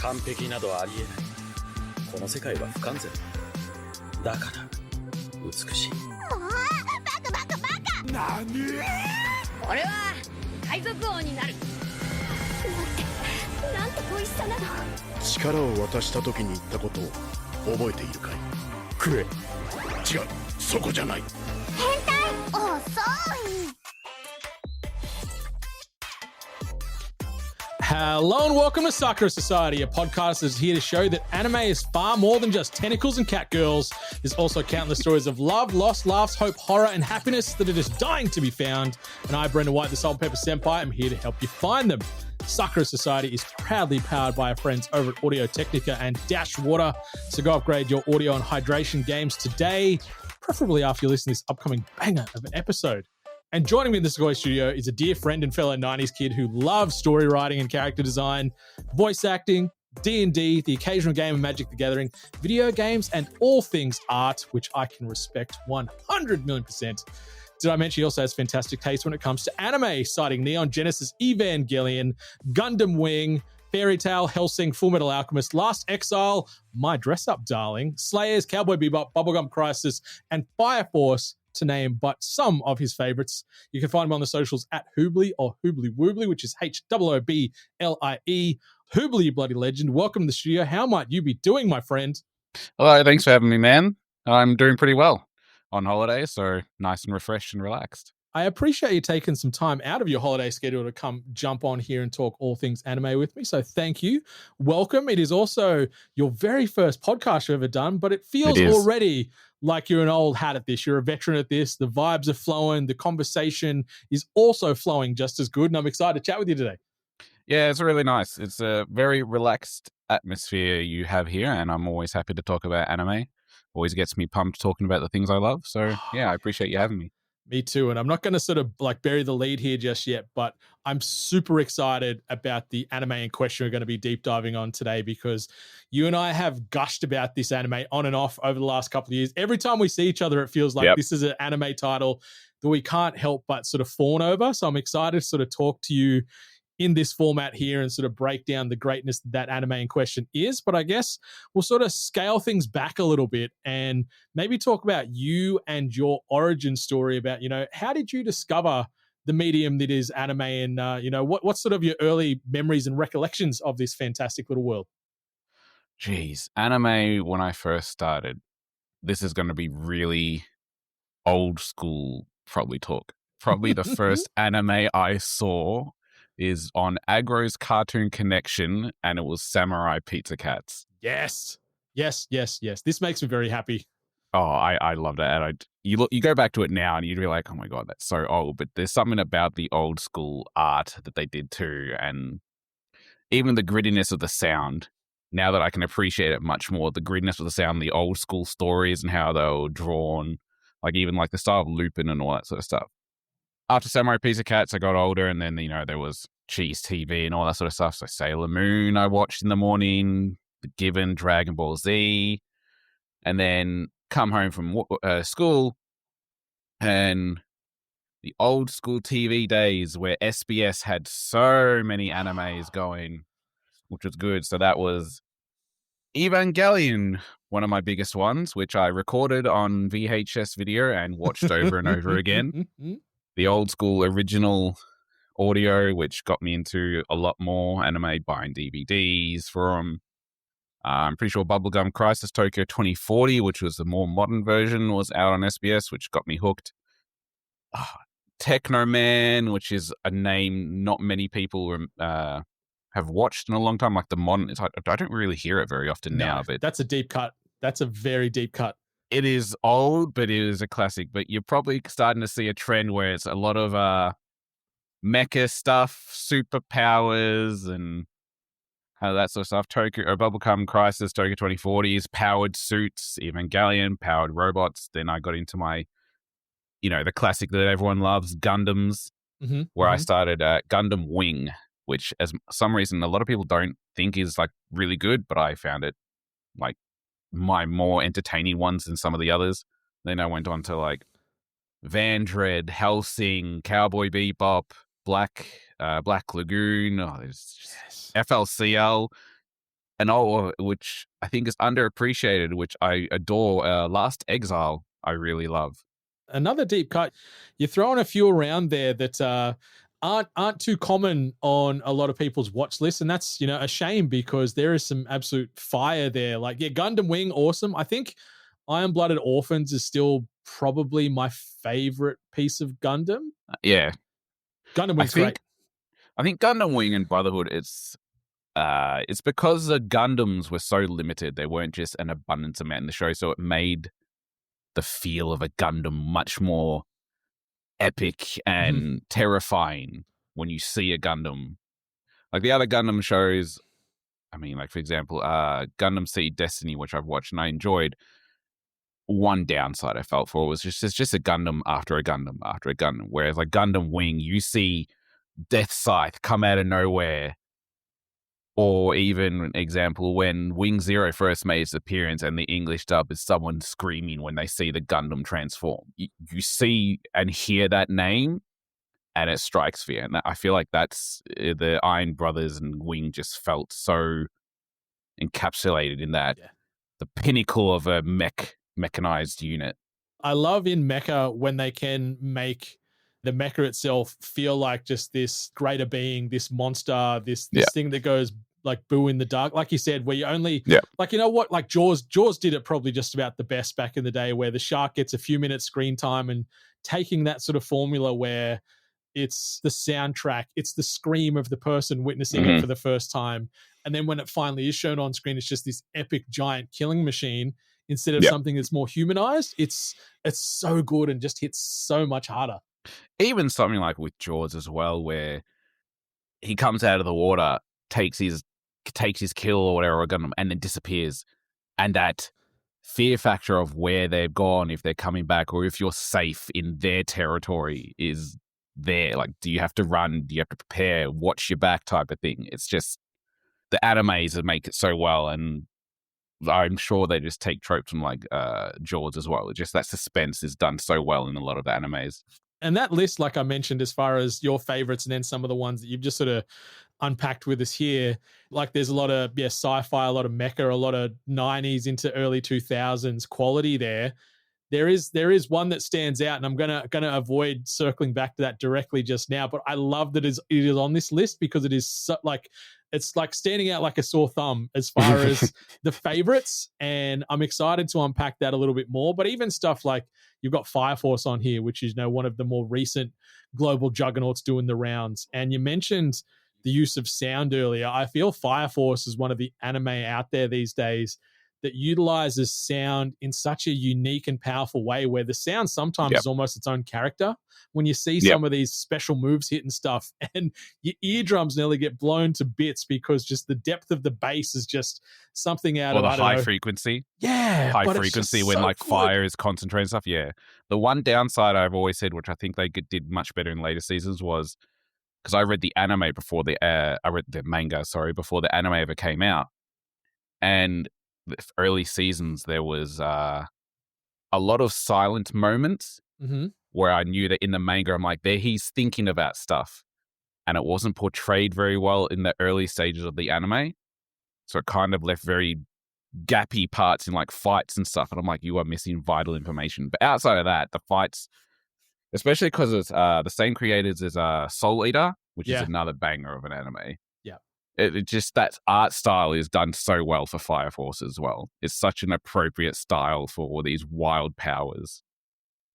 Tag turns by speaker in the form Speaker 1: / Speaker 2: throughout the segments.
Speaker 1: 完璧などありえない。この世界は不完全。だから美しい。
Speaker 2: もうバカバカバカ。
Speaker 3: 何？
Speaker 4: 俺は海賊王になる。
Speaker 2: なんて美味しさなの。
Speaker 3: 力を渡した時に言ったことを覚えているかい？食え。違う、そこじゃない。
Speaker 2: 変態。遅い。
Speaker 5: Hello and welcome to Sakura Society, a podcast that is here to show that anime is far more than just tentacles and catgirls. There's also countless stories of love, loss, laughs, hope, horror, and happiness that are just dying to be found. And I, Brendan White, the Salt and Pepper Senpai, am here to help you find them. Sakura Society is proudly powered by our friends over at Audio Technica and Dash Water. So go upgrade your audio and hydration games today, preferably after you listen to this upcoming banger of an episode. And joining me in the Sakura studio is a dear friend and fellow 90s kid who loves story writing and character design, voice acting, D&D, the occasional game of Magic the Gathering, video games, and all things art, which I can respect 100 million %. Did I mention he also has fantastic taste when it comes to anime, citing Neon Genesis Evangelion, Gundam Wing, Fairy Tail, Hellsing, Fullmetal Alchemist, Last Exile, My Dress Up Darling, Slayers, Cowboy Bebop, Bubblegum Crisis, and Fire Force, to name but some of his favorites. You can find him on the socials at Hoobly or Hoobly Woobly, which is Hooblie. Hoobly, you bloody legend. Welcome to the studio. How might you be doing, my friend?
Speaker 6: Hello, thanks for having me, man. I'm doing pretty well on holiday, so nice and refreshed and relaxed.
Speaker 5: I appreciate you taking some time out of your holiday schedule to come jump on here and talk all things anime with me. So thank you. Welcome. It is also your very first podcast you've ever done, but it feels already like you're an old hat at this. You're a veteran at this. The vibes are flowing. The conversation is also flowing just as good. And I'm excited to chat with you today.
Speaker 6: Yeah, it's really nice. It's a very relaxed atmosphere you have here, and I'm always happy to talk about anime. Always gets me pumped talking about the things I love. So yeah, I appreciate you having me.
Speaker 5: Me too. And I'm not going to sort of like bury the lead here just yet, but I'm super excited about the anime in question we're going to be deep diving on today, because you and I have gushed about this anime on and off over the last couple of years. Every time we see each other, it feels like this is an anime title that we can't help but sort of fawn over. So I'm excited to sort of talk to you in this format here and sort of break down the greatness that anime in question is. But I guess we'll sort of scale things back a little bit and maybe talk about you and your origin story about, how did you discover the medium that is anime, and, what's sort of your early memories and recollections of this fantastic little world?
Speaker 6: Jeez, anime, when I first started, this is going to be really old school probably talk. Probably the first anime I saw is on Agro's Cartoon Connection, and it was Samurai Pizza Cats.
Speaker 5: Yes. This makes me very happy.
Speaker 6: Oh, I love that. And you go back to it now and you'd be like, oh my God, that's so old. But there's something about the old school art that they did too. And even the grittiness of the sound, now that I can appreciate it much more, the grittiness of the sound, the old school stories and how they were drawn, like even like the style of Lupin and all that sort of stuff. After Samurai Pizza Cats, I got older, and then, there was Cheese TV and all that sort of stuff. So Sailor Moon I watched in the morning, The Given, Dragon Ball Z, and then come home from school, and the old school TV days where SBS had so many animes going, which was good. So that was Evangelion, one of my biggest ones, which I recorded on VHS video and watched over and over again. The old school original audio, which got me into a lot more anime, buying DVDs from. I'm pretty sure Bubblegum Crisis Tokyo 2040, which was the more modern version, was out on SBS, which got me hooked. Techno Man, which is a name not many people have watched in a long time. Like the modern, I don't really hear it very often now. But
Speaker 5: that's a deep cut. That's a very deep cut.
Speaker 6: It is old, but it is a classic. But you're probably starting to see a trend where it's a lot of mecha stuff, superpowers, and that sort of stuff. Bubblegum Crisis, Tokyo 2040s, powered suits, Evangelion, powered robots. Then I got into my, the classic that everyone loves, Gundams, where I started Gundam Wing, which, as some reason, a lot of people don't think is like really good, but I found it like my more entertaining ones than some of the others. Then I went on to like Vandred, Hellsing, Cowboy Bebop, Black Lagoon, FLCL, which I think is underappreciated, which I adore, Last Exile, I really love.
Speaker 5: Another deep cut. You're throwing a few around there that aren't too common on a lot of people's watch lists, and that's a shame because there is some absolute fire there. Like Gundam Wing, awesome. I think Iron Blooded Orphans is still probably my favorite piece of Gundam.
Speaker 6: Yeah,
Speaker 5: Gundam Wing's great.
Speaker 6: I think Gundam Wing and Brotherhood, it's because the Gundams were so limited. There weren't just an abundance amount in the show, so it made the feel of a Gundam much more epic and terrifying when you see a Gundam. Like the other Gundam shows, I mean, like for example, Gundam Seed Destiny, which I've watched and I enjoyed. One downside I felt for was it's just a Gundam after a Gundam after a Gundam. Whereas like Gundam Wing, you see Death Scythe come out of nowhere. Or even an example, when Wing Zero first made its appearance and the English dub is someone screaming when they see the Gundam transform. You see and hear that name and it strikes fear. And I feel like that's the Iron Brothers and Wing just felt so encapsulated in that. Yeah. The pinnacle of a mechanized unit.
Speaker 5: I love in mecha when they can make the mecha itself feel like just this greater being, this monster, this thing that goes like boo in the dark. Like you said, where you only, like, like Jaws did it probably just about the best back in the day, where the shark gets a few minutes screen time, and taking that sort of formula where it's the soundtrack, it's the scream of the person witnessing it for the first time. And then when it finally is shown on screen, it's just this epic giant killing machine instead of something that's more humanized. It's so good and just hits so much harder.
Speaker 6: Even something like with Jaws as well, where he comes out of the water, takes his kill or whatever, and then disappears. And that fear factor of where they've gone, if they're coming back, or if you're safe in their territory is there. Like, do you have to run? Do you have to prepare? Watch your back type of thing. It's just the animes that make it so well. And I'm sure they just take tropes from like Jaws as well. Just that suspense is done so well in a lot of the animes.
Speaker 5: And that list, like I mentioned, as far as your favorites and then some of the ones that you've just sort of unpacked with us here, like there's a lot of sci-fi, a lot of mecha, a lot of 90s into early 2000s quality there. There is one that stands out, and I'm gonna avoid circling back to that directly just now, but I love that it is on this list because it is so, like, it's like standing out like a sore thumb as far as the favorites, and I'm excited to unpack that a little bit more. But even stuff like you've got Fire Force on here, which is one of the more recent global juggernauts doing the rounds. And you mentioned the use of sound earlier. I feel Fire Force is one of the anime out there these days that utilizes sound in such a unique and powerful way, where the sound sometimes is almost its own character. When you see some of these special moves hitting stuff, and your eardrums nearly get blown to bits because just the depth of the bass is just something out of,
Speaker 6: I don't know. High frequency.
Speaker 5: Yeah.
Speaker 6: High frequency when like fire is concentrating stuff. Yeah. The one downside I've always said, which I think they did much better in later seasons, was because I read the anime before I read the manga, before the anime ever came out. And the early seasons, there was a lot of silent moments where I knew that in the manga, I'm like, there he's thinking about stuff. And it wasn't portrayed very well in the early stages of the anime. So it kind of left very gappy parts in like fights and stuff. And I'm like, you are missing vital information. But outside of that, the fights, especially because it's the same creators as Soul Eater, which is another banger of an anime.
Speaker 5: Yeah.
Speaker 6: It just, that art style is done so well for Fire Force as well. It's such an appropriate style for all these wild powers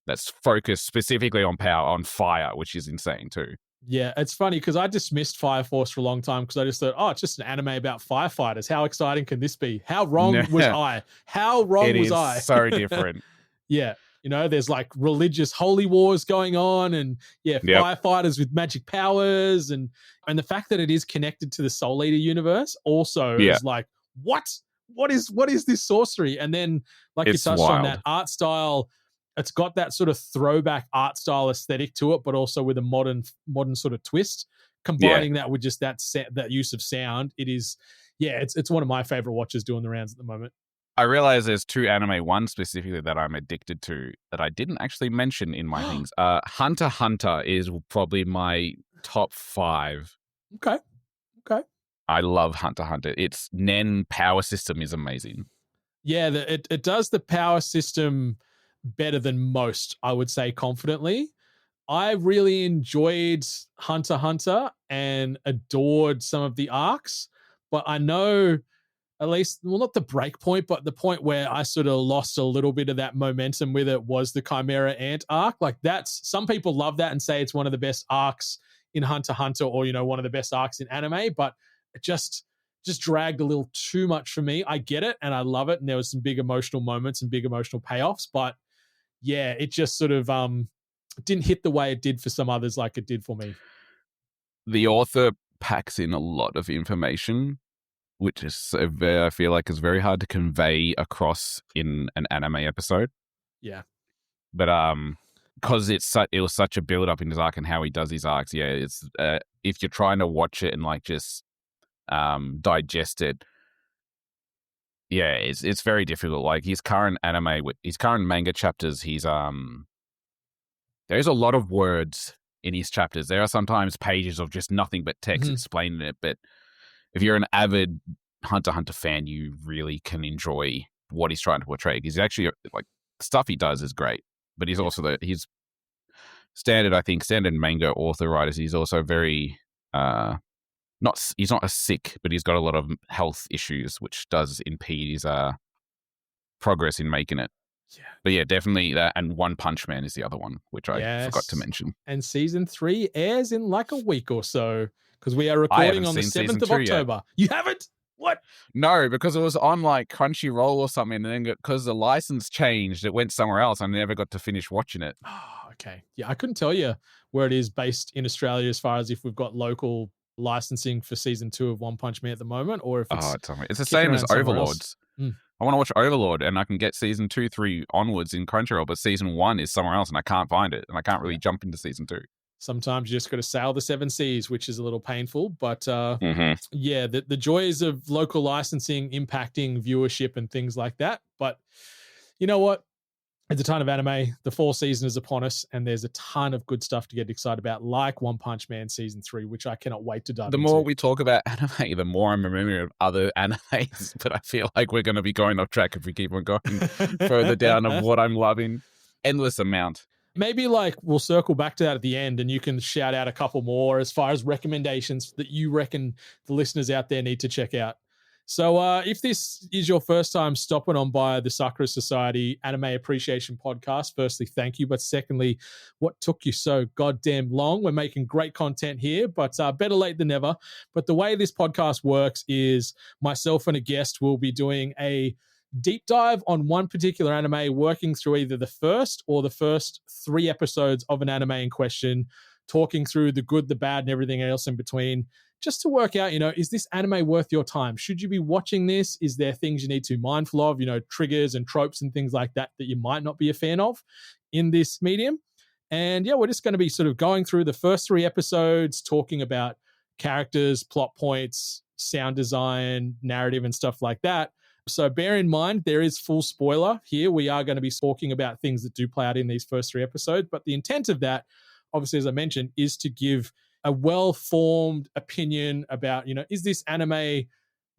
Speaker 6: that's focused specifically on fire, which is insane too.
Speaker 5: Yeah, it's funny because I dismissed Fire Force for a long time because I just thought, it's just an anime about firefighters. How exciting can this be? How wrong was I? How wrong was I?
Speaker 6: It is so different.
Speaker 5: Yeah. There's like religious holy wars going on, and firefighters with magic powers, and the fact that it is connected to the Soul Eater universe also is like, what is this sorcery? And then like it's you touched on that art style, it's got that sort of throwback art style aesthetic to it, but also with a modern sort of twist, combining that with just that use of sound. It is, it's one of my favorite watches doing the rounds at the moment.
Speaker 6: I realize there's two anime, one specifically that I'm addicted to that I didn't actually mention in my things. Hunter x Hunter is probably my top 5.
Speaker 5: Okay.
Speaker 6: I love Hunter x Hunter. Its Nen power system is amazing.
Speaker 5: Yeah, it does the power system better than most, I would say confidently. I really enjoyed Hunter x Hunter and adored some of the arcs, but I know at least, well, not the break point, but the point where I sort of lost a little bit of that momentum with it was the Chimera Ant arc. Like some people love that and say it's one of the best arcs in Hunter x Hunter, or, one of the best arcs in anime, but it just dragged a little too much for me. I get it and I love it. And there was some big emotional moments and big emotional payoffs, but yeah, it just sort of didn't hit the way it did for some others like it did for me.
Speaker 6: The author packs in a lot of information, which is I feel like is very hard to convey across in an anime episode.
Speaker 5: Yeah.
Speaker 6: But because it was such a build up in his arc and how he does his arcs, yeah, it's if you're trying to watch it and like just digest it, yeah, it's very difficult. Like his current manga chapters, there's a lot of words in his chapters. There are sometimes pages of just nothing but text explaining it. But if you're an avid Hunter x Hunter fan, you really can enjoy what he's trying to portray. Because actually, like, stuff he does is great. But he's also he's standard manga author writers. He's also very he's not a sick, but he's got a lot of health issues, which does impede his progress in making it.
Speaker 5: Yeah.
Speaker 6: But yeah, definitely that. And One Punch Man is the other one, which I forgot to mention.
Speaker 5: And season 3 airs in like a week or so because we are recording on the 7th of October. You haven't? What?
Speaker 6: No, because it was on like Crunchyroll or something, and then because the license changed, it went somewhere else. I never got to finish watching it.
Speaker 5: Oh, okay. Yeah, I couldn't tell you where it is based in Australia as far as if we've got local licensing for season 2 of One Punch Man at the moment, or if
Speaker 6: it's the same as Overlords. I want to watch Overlord, and I can get season 2, 3 onwards in Crunchyroll, but season 1 is somewhere else, and I can't find it, and I can't really jump into season 2.
Speaker 5: Sometimes you just got to sail the 7 seas, which is a little painful, but yeah, the joys of local licensing impacting viewership and things like that. But you know what? It's a ton of anime. The fall season is upon us, and there's a ton of good stuff to get excited about, like One Punch Man season 3, which I cannot wait to dive into.
Speaker 6: The more we talk about anime, the more I'm remembering of other animes, but I feel like we're going to be going off track if we keep on going further down of what I'm loving. Endless amount.
Speaker 5: Maybe like we'll circle back to that at the end, and you can shout out a couple more as far as recommendations that you reckon the listeners out there need to check out. So if this is your first time stopping on by the Sakura Society Anime Appreciation Podcast, firstly, thank you. But secondly, what took you so goddamn long? We're making great content here, but better late than never. But the way this podcast works is myself and a guest will be doing a deep dive on one particular anime, working through either the first 3 episodes of an anime in question, talking through the good, the bad, and everything else in between, just to work out, is this anime worth your time? Should you be watching this? Is there things you need to be mindful of, triggers and tropes and things like that you might not be a fan of in this medium? And yeah, we're just going to be sort of going through the first 3 episodes, talking about characters, plot points, sound design, narrative, and stuff like that. So bear in mind, there is full spoiler here. We are going to be talking about things that do play out in these first 3 episodes, but the intent of that, obviously, as I mentioned, is to give a well-formed opinion about, is this anime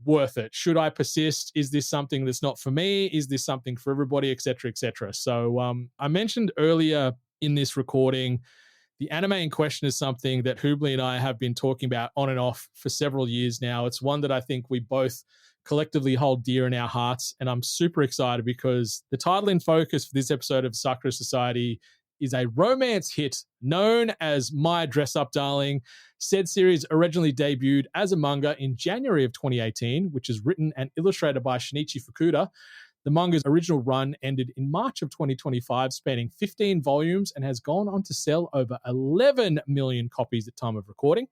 Speaker 5: worth it? Should I persist? Is this something that's not for me? Is this something for everybody, et cetera, et cetera? So I mentioned earlier in this recording, the anime in question is something that Hubli and I have been talking about on and off for several years now. It's one that I think we both collectively hold dear in our hearts, and I'm super excited because the title in focus for this episode of Sakura Society is a romance hit known as My Dress Up Darling. Said series originally debuted as a manga in January of 2018, which is written and illustrated by Shinichi Fukuda. The manga's original run ended in March of 2025, spanning 15 volumes, and has gone on to sell over 11 million copies at time of recording.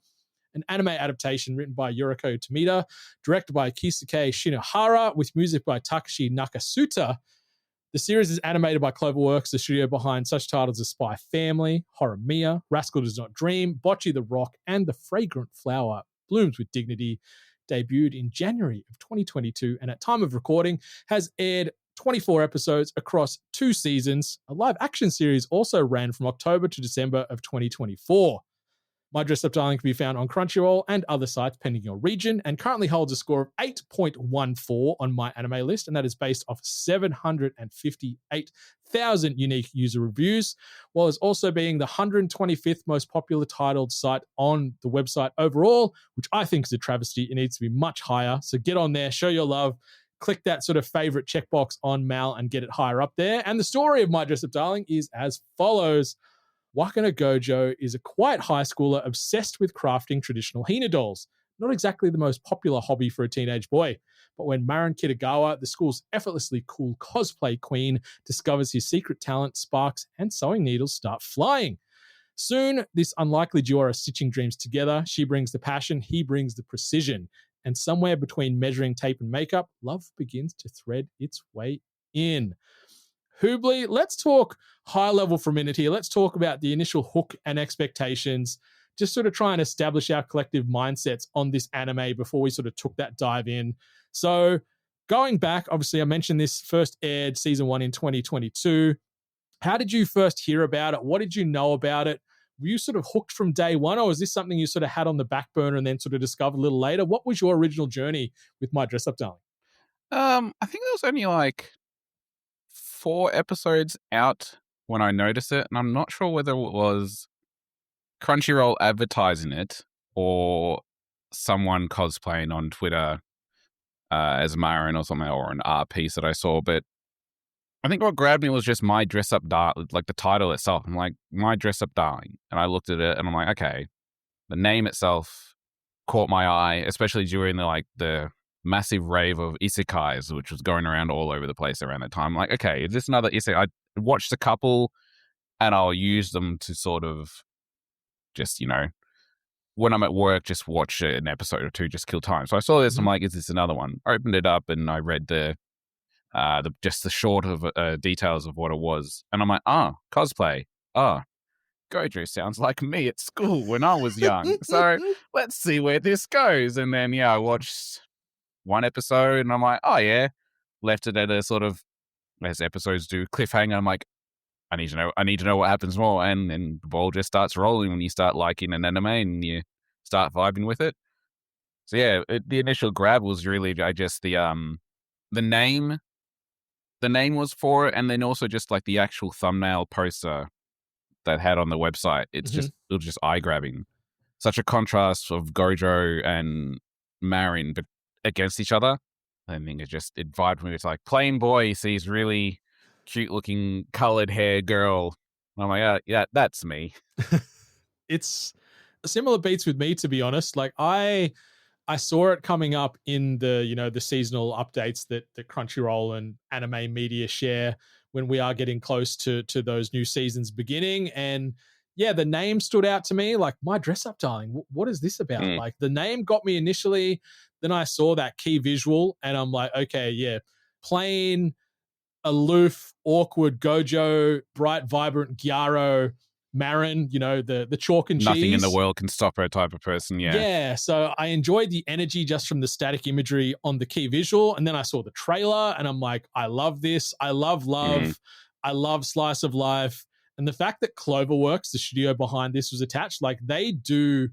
Speaker 5: An anime adaptation written by Yuriko Tomita, directed by Kisuke Shinohara, with music by Takashi Nakasuta. The series is animated by Cloverworks, the studio behind such titles as Spy Family, Horror Mia, Rascal Does Not Dream, Bocce the Rock, and The Fragrant Flower Blooms with Dignity. Debuted in January of 2022, and at time of recording has aired 24 episodes across 2 seasons. A live action series also ran from October to December of 2024. My Dress Up Darling can be found on Crunchyroll and other sites pending your region, and currently holds a score of 8.14 on my anime list, and that is based off 758,000 unique user reviews, while as also being the 125th most popular titled site on the website overall, which I think is a travesty. It needs to be much higher. So get on there, show your love, click that sort of favorite checkbox on Mal and get it higher up there. And the story of My Dress Up Darling is as follows. Wakana Gojou is a quiet high schooler obsessed with crafting traditional Hina dolls. Not exactly the most popular hobby for a teenage boy. But when Marin Kitagawa, the school's effortlessly cool cosplay queen, discovers his secret talent, sparks and sewing needles start flying. Soon, this unlikely duo are stitching dreams together. She brings the passion, he brings the precision. And somewhere between measuring tape and makeup, love begins to thread its way in. Hoobly, let's talk high level for a minute here. Let's talk about the initial hook and expectations, just sort of try and establish our collective mindsets on this anime before we sort of took that dive in. So going back, obviously I mentioned this first aired season 1 in 2022. How did you first hear about it? What did you know about it? Were you sort of hooked from day one, or was this something you sort of had on the back burner and then sort of discovered a little later? What was your original journey with My Dress Up Darling?
Speaker 6: I think there was only like 4 episodes out when I noticed it, and I'm not sure whether it was Crunchyroll advertising it or someone cosplaying on Twitter as Marin or something, or an art piece that I saw. But I think what grabbed me was just My Dress Up Darling, like the title itself. I'm like, My Dress Up Darling. And I looked at it and I'm like, okay, the name itself caught my eye, especially during the massive rave of isekais, which was going around all over the place around that time. I'm like, okay, is this another isekai? I watched a couple and I'll use them to sort of just, when I'm at work, just watch an episode or two, just kill time. So I saw this, I'm like, is this another one? I opened it up and I read the short of details of what it was. And I'm like, cosplay. Gojou sounds like me at school when I was young. So let's see where this goes. And then, I watched one episode and I'm like, oh yeah, left it at a sort of, as episodes do, cliffhanger. I'm like, I need to know what happens more. And then the ball just starts rolling when you start liking an anime and you start vibing with it. So yeah, the initial grab was really just the name. The name was for it, and then also just like the actual thumbnail poster that had on the website. It was just eye grabbing. Such a contrast of Gojou and Marin, but against each other. I think it vibed me. It's like plain boy sees really cute looking colored hair girl. I'm like, yeah, that's me.
Speaker 5: It's similar beats with me, to be honest. Like I saw it coming up in the the seasonal updates that Crunchyroll and anime media share when we are getting close to those new seasons beginning. And yeah, the name stood out to me, like My Dress Up Darling. What is this about? Like the name got me initially. Then I saw that key visual and I'm like, okay, yeah, plain, aloof, awkward Gojou, bright, vibrant Gyaro, Marin, the chalk and cheese.
Speaker 6: Nothing in the world can stop her type of person, yeah.
Speaker 5: Yeah, so I enjoyed the energy just from the static imagery on the key visual. And then I saw the trailer and I'm like, I love this. I love love. I love slice of life. And the fact that Cloverworks, the studio behind this, was attached, like they do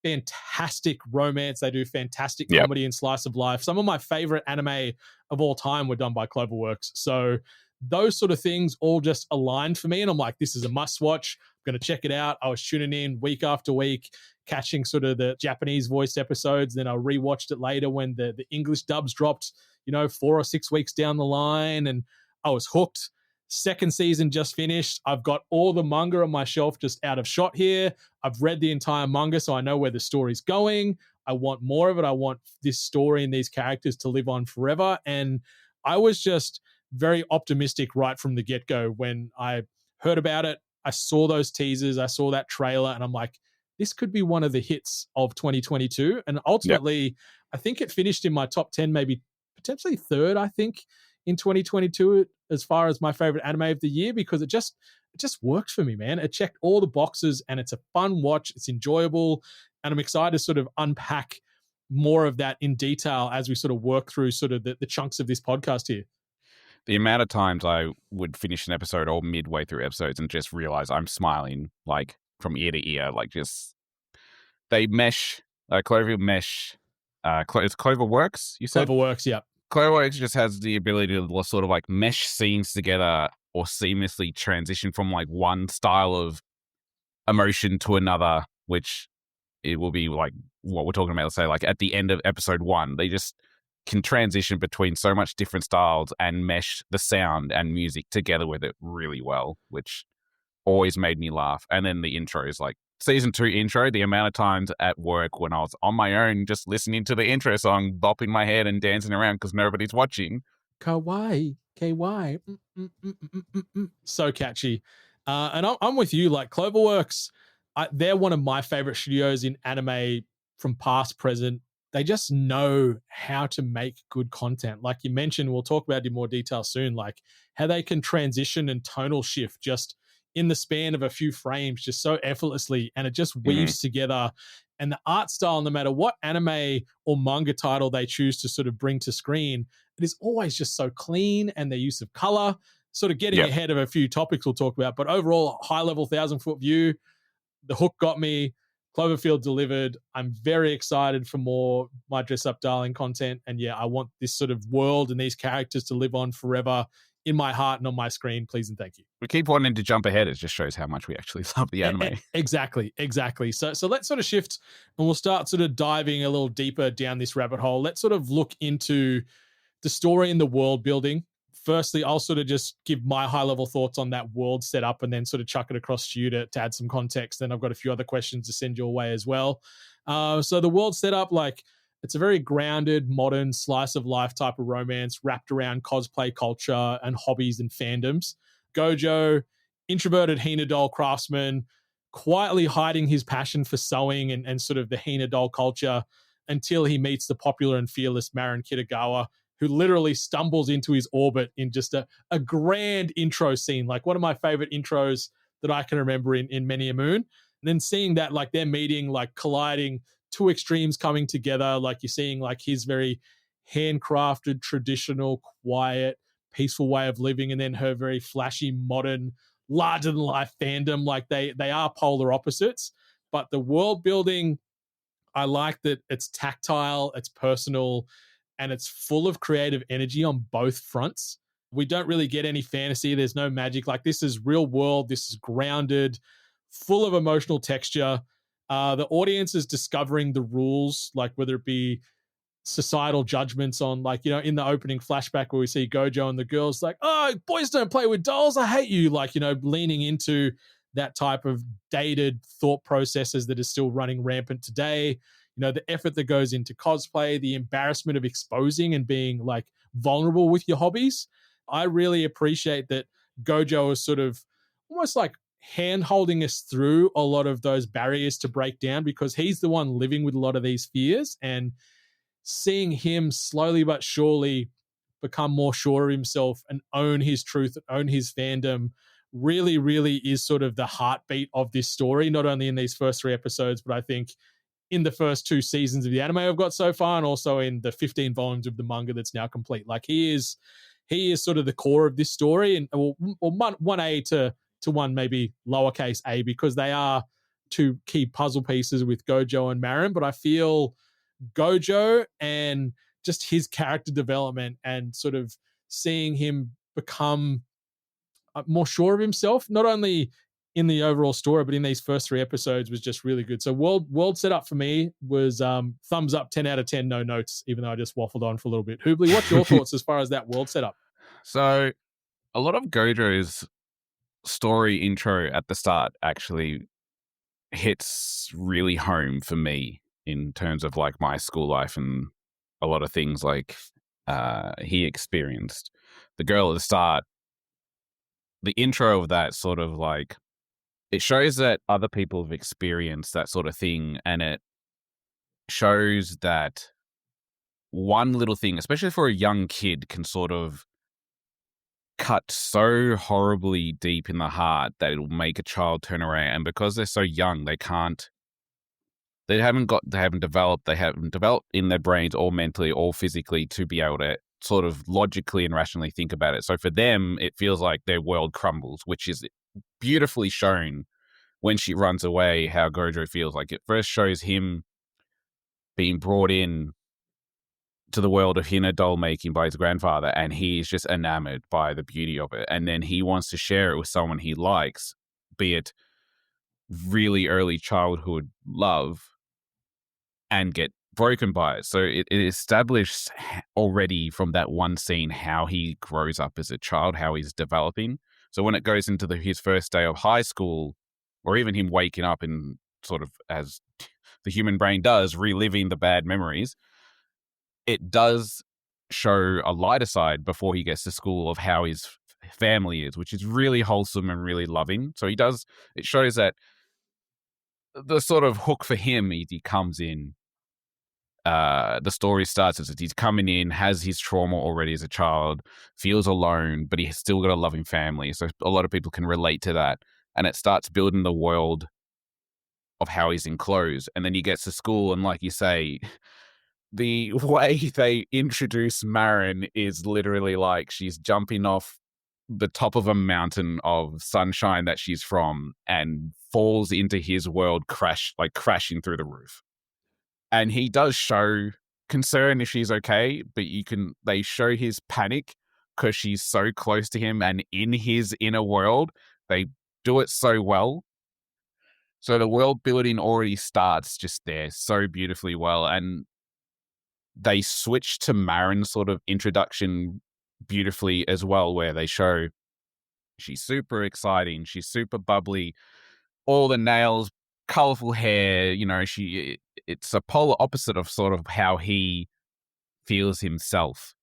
Speaker 5: fantastic romance. They do fantastic comedy and slice of life. Some of my favorite anime of all time were done by Cloverworks. So those sort of things all just aligned for me. And I'm like, this is a must watch. I'm going to check it out. I was tuning in week after week, catching sort of the Japanese voiced episodes. Then I rewatched it later when the English dubs dropped, 4 or 6 weeks down the line. And I was hooked. Second season just finished. I've got all the manga on my shelf just out of shot here. I've read the entire manga, so I know where the story's going. I want more of it. I want this story and these characters to live on forever. And I was just very optimistic right from the get-go when I heard about it. I saw those teasers. I saw that trailer, and I'm like, this could be one of the hits of 2022. And ultimately, I think it finished in my top 10, maybe potentially third, I think, in 2022 as far as my favorite anime of the year, because it just worked for me, man. It checked all the boxes and it's a fun watch. It's enjoyable. And I'm excited to sort of unpack more of that in detail as we sort of work through sort of the chunks of this podcast here.
Speaker 6: The amount of times I would finish an episode or midway through episodes and just realize I'm smiling like from ear to ear, like just they mesh, Clover mesh, it's Cloverworks, you said?
Speaker 5: Cloverworks, yeah.
Speaker 6: Cloverworks just has the ability to sort of like mesh scenes together or seamlessly transition from like one style of emotion to another, which it will be like what we're talking about, let's say like at the end of episode 1, they just can transition between so much different styles and mesh the sound and music together with it really well, which always made me laugh. And then the intro is like season 2 intro, the amount of times at work when I was on my own just listening to the intro song, bopping my head and dancing around because nobody's watching.
Speaker 5: Kawaii, KY. So catchy. And I'm with you. Like Cloverworks, they're one of my favorite studios in anime from past, present. They just know how to make good content. Like you mentioned, we'll talk about it in more detail soon, like how they can transition and tonal shift just in the span of a few frames, just so effortlessly. And it just weaves together. And the art style, no matter what anime or manga title they choose to sort of bring to screen, it is always just so clean, and their use of color, sort of getting ahead of a few topics we'll talk about. But overall, high level 1,000-foot view, the hook got me. Cloverfield delivered. I'm very excited for more My Dress Up Darling content. And yeah, I want this sort of world and these characters to live on forever in my heart and on my screen. Please and thank you.
Speaker 6: We keep wanting to jump ahead. It just shows how much we actually love the anime.
Speaker 5: Exactly. So let's sort of shift, and we'll start sort of diving a little deeper down this rabbit hole. Let's sort of look into the story and the world building. Firstly, I'll sort of just give my high-level thoughts on that world setup and then sort of chuck it across to you to add some context. Then I've got a few other questions to send your way as well. So the world setup, like, it's a very grounded, modern, slice-of-life type of romance wrapped around cosplay culture and hobbies and fandoms. Gojou, introverted Hina doll craftsman, quietly hiding his passion for sewing and sort of the Hina doll culture until he meets the popular and fearless Marin Kitagawa, who literally stumbles into his orbit in just a grand intro scene, like one of my favorite intros that I can remember in Many a Moon. And then seeing that, like, they're meeting, like colliding, two extremes coming together, like you're seeing like his very handcrafted, traditional, quiet, peaceful way of living, and then her very flashy, modern, larger-than-life fandom. Like they are polar opposites, but the world building, I like that it's tactile, it's personal, and it's full of creative energy on both fronts. We don't really get any fantasy. There's no magic. Like, this is real world. This is grounded, full of emotional texture. The audience is discovering the rules, like whether it be societal judgments on, like, you know, in the opening flashback where we see Gojou and the girls like, oh, boys don't play with dolls, I hate you. Like, you know, leaning into that type of dated thought processes that is still running rampant today. You know, the effort that goes into cosplay, the embarrassment of exposing and being like vulnerable with your hobbies. I really appreciate that Gojou is sort of almost like hand holding us through a lot of those barriers to break down, because he's the one living with a lot of these fears, and seeing him slowly but surely become more sure of himself and own his truth, own his fandom, really, really is sort of the heartbeat of this story, not only in these first 3 episodes, but I think in the first 2 seasons of the anime I've got so far, and also in the 15 volumes of the manga that's now complete. Like, he is sort of the core of this story, and or 1A to 1 maybe lowercase a, because they are 2 key puzzle pieces with Gojou and Marin. But I feel Gojou and just his character development and sort of seeing him become more sure of himself, not only in the overall story, but in these first 3 episodes, was just really good. So world setup for me was thumbs up, 10 out of 10, no notes, even though I just waffled on for a little bit. Hoobly, what's your thoughts as far as that world setup?
Speaker 6: So a lot of Gojou's story intro at the start actually hits really home for me in terms of like my school life and a lot of things like he experienced. The girl at the start, the intro of that sort of like, it shows that other people have experienced that sort of thing, and it shows that one little thing, especially for a young kid, can sort of cut so horribly deep in the heart that it'll make a child turn around. And because they're so young, they haven't developed in their brains or mentally or physically to be able to sort of logically and rationally think about it. So for them, it feels like their world crumbles, which is beautifully shown when she runs away, how Gojou feels. Like, it first shows him being brought in to the world of Hina doll making by his grandfather, and he's just enamored by the beauty of it. And then he wants to share it with someone he likes, be it really early childhood love, and get broken by it. So it established already from that one scene how he grows up as a child, how he's developing. So when it goes into his first day of high school, or even him waking up and sort of, as the human brain does, reliving the bad memories, it does show a lighter side before he gets to school of how his family is, which is really wholesome and really loving. So it shows that the sort of hook for him is he comes in, the story starts as he's coming in, has his trauma already as a child, feels alone, but he's still got a loving family. So a lot of people can relate to that. And it starts building the world of how he's enclosed. And then he gets to school, and like you say, the way they introduce Marin is literally like she's jumping off the top of a mountain of sunshine that she's from and falls into his world, crashing through the roof. And he does show concern if she's okay, but they show his panic because she's so close to him and in his inner world. They do it so well. So the world building already starts just there so beautifully well. And they switch to Marin's sort of introduction beautifully as well, where they show she's super exciting, she's super bubbly, all the nails, colorful hair, it's a polar opposite of sort of how he feels himself.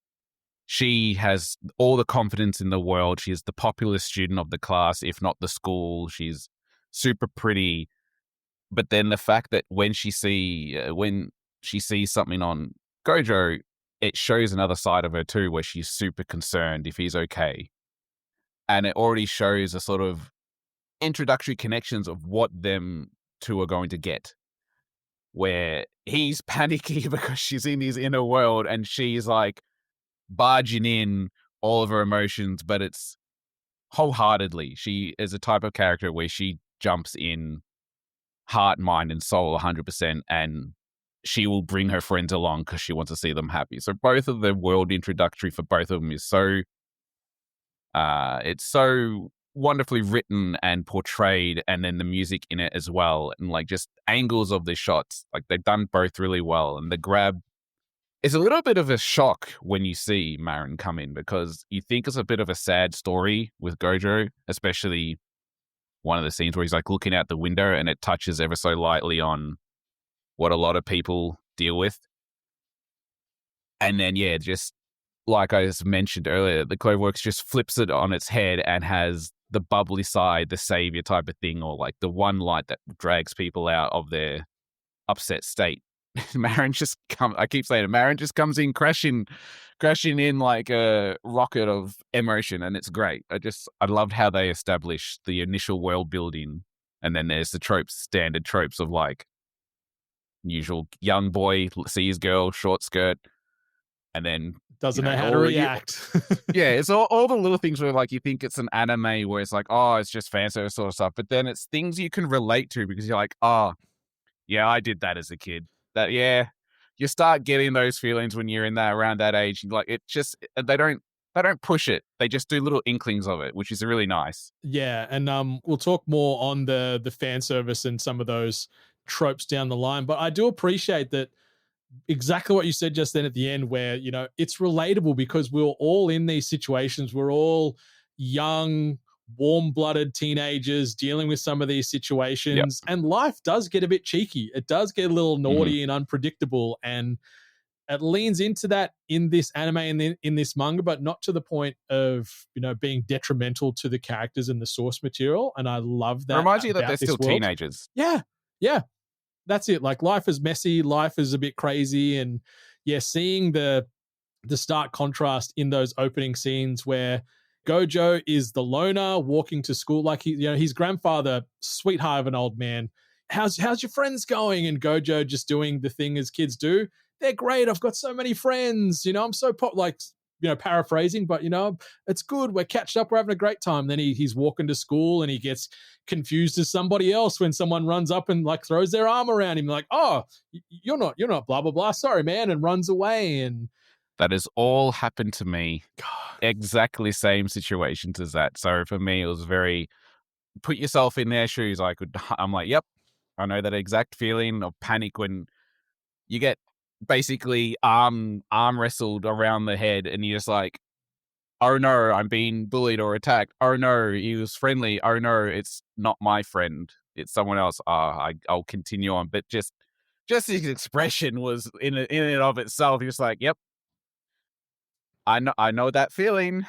Speaker 6: She has all the confidence in the world. She's the popular student of the class, if not the school. She's super pretty. But then the fact that when she sees something on Gojou, it shows another side of her too, where she's super concerned if he's okay. And it already shows a sort of introductory connections of what them two are going to get, where he's panicky because she's in his inner world and she's like barging in all of her emotions, but it's wholeheartedly. She is a type of character where she jumps in heart, mind, and soul 100%, and she will bring her friends along because she wants to see them happy. So both of the world introductory for both of them is so it's so wonderfully written and portrayed, and then the music in it as well, and like just angles of the shots, like they've done both really well. And the grab is a little bit of a shock when you see Marin come in, because you think it's a bit of a sad story with Gojou, especially one of the scenes where he's like looking out the window and it touches ever so lightly on what a lot of people deal with. And then, yeah, just like I just mentioned earlier, the Cloverworks just flips it on its head and has the bubbly side, the savior type of thing, or like the one light that drags people out of their upset state. Marin just comes in crashing in like a rocket of emotion, and it's great. I loved how they established the initial world building, and then there's the standard tropes of like usual young boy sees girl, short skirt, and then
Speaker 5: doesn't know how to react.
Speaker 6: Yeah, it's all the little things where like you think it's an anime where it's like, oh, it's just fan service sort of stuff, but then it's things you can relate to because you're like, oh, yeah, I did that as a kid. That, yeah, you start getting those feelings when you're around that age. Like, it just, they don't push it. They just do little inklings of it, which is really nice.
Speaker 5: Yeah, and we'll talk more on the fan service and some of those tropes down the line. But I do appreciate that exactly what you said just then at the end, where, it's relatable because we're all in these situations. We're all young, warm-blooded teenagers dealing with some of these situations, and life does get a bit cheeky. It does get a little naughty and unpredictable, and it leans into that in this anime and in this manga, but not to the point of being detrimental to the characters and the source material. And I love that.
Speaker 6: It reminds you that they're still teenagers.
Speaker 5: Yeah, that's it. Like, life is messy, life is a bit crazy, and seeing the stark contrast in those opening scenes where Gojou is the loner walking to school, like his grandfather, sweetheart of an old man. How's your friends going? And Gojou just doing the thing as kids do. They're great. I've got so many friends. I'm so like paraphrasing, but it's good. We're catched up. We're having a great time. Then he's walking to school and he gets confused as somebody else when someone runs up and like throws their arm around him, like, oh, you're not blah blah blah. Sorry, man, and runs away. And
Speaker 6: that has all happened to me. Exactly same situations as that. So for me, it was very put yourself in their shoes. I'm like, yep, I know that exact feeling of panic when you get basically arm wrestled around the head and you're just like, oh no, I'm being bullied or attacked. Oh no, he was friendly. Oh no, it's not my friend. It's someone else. I'll continue on. But just his expression was in and of itself. He was like, yep, I know that feeling.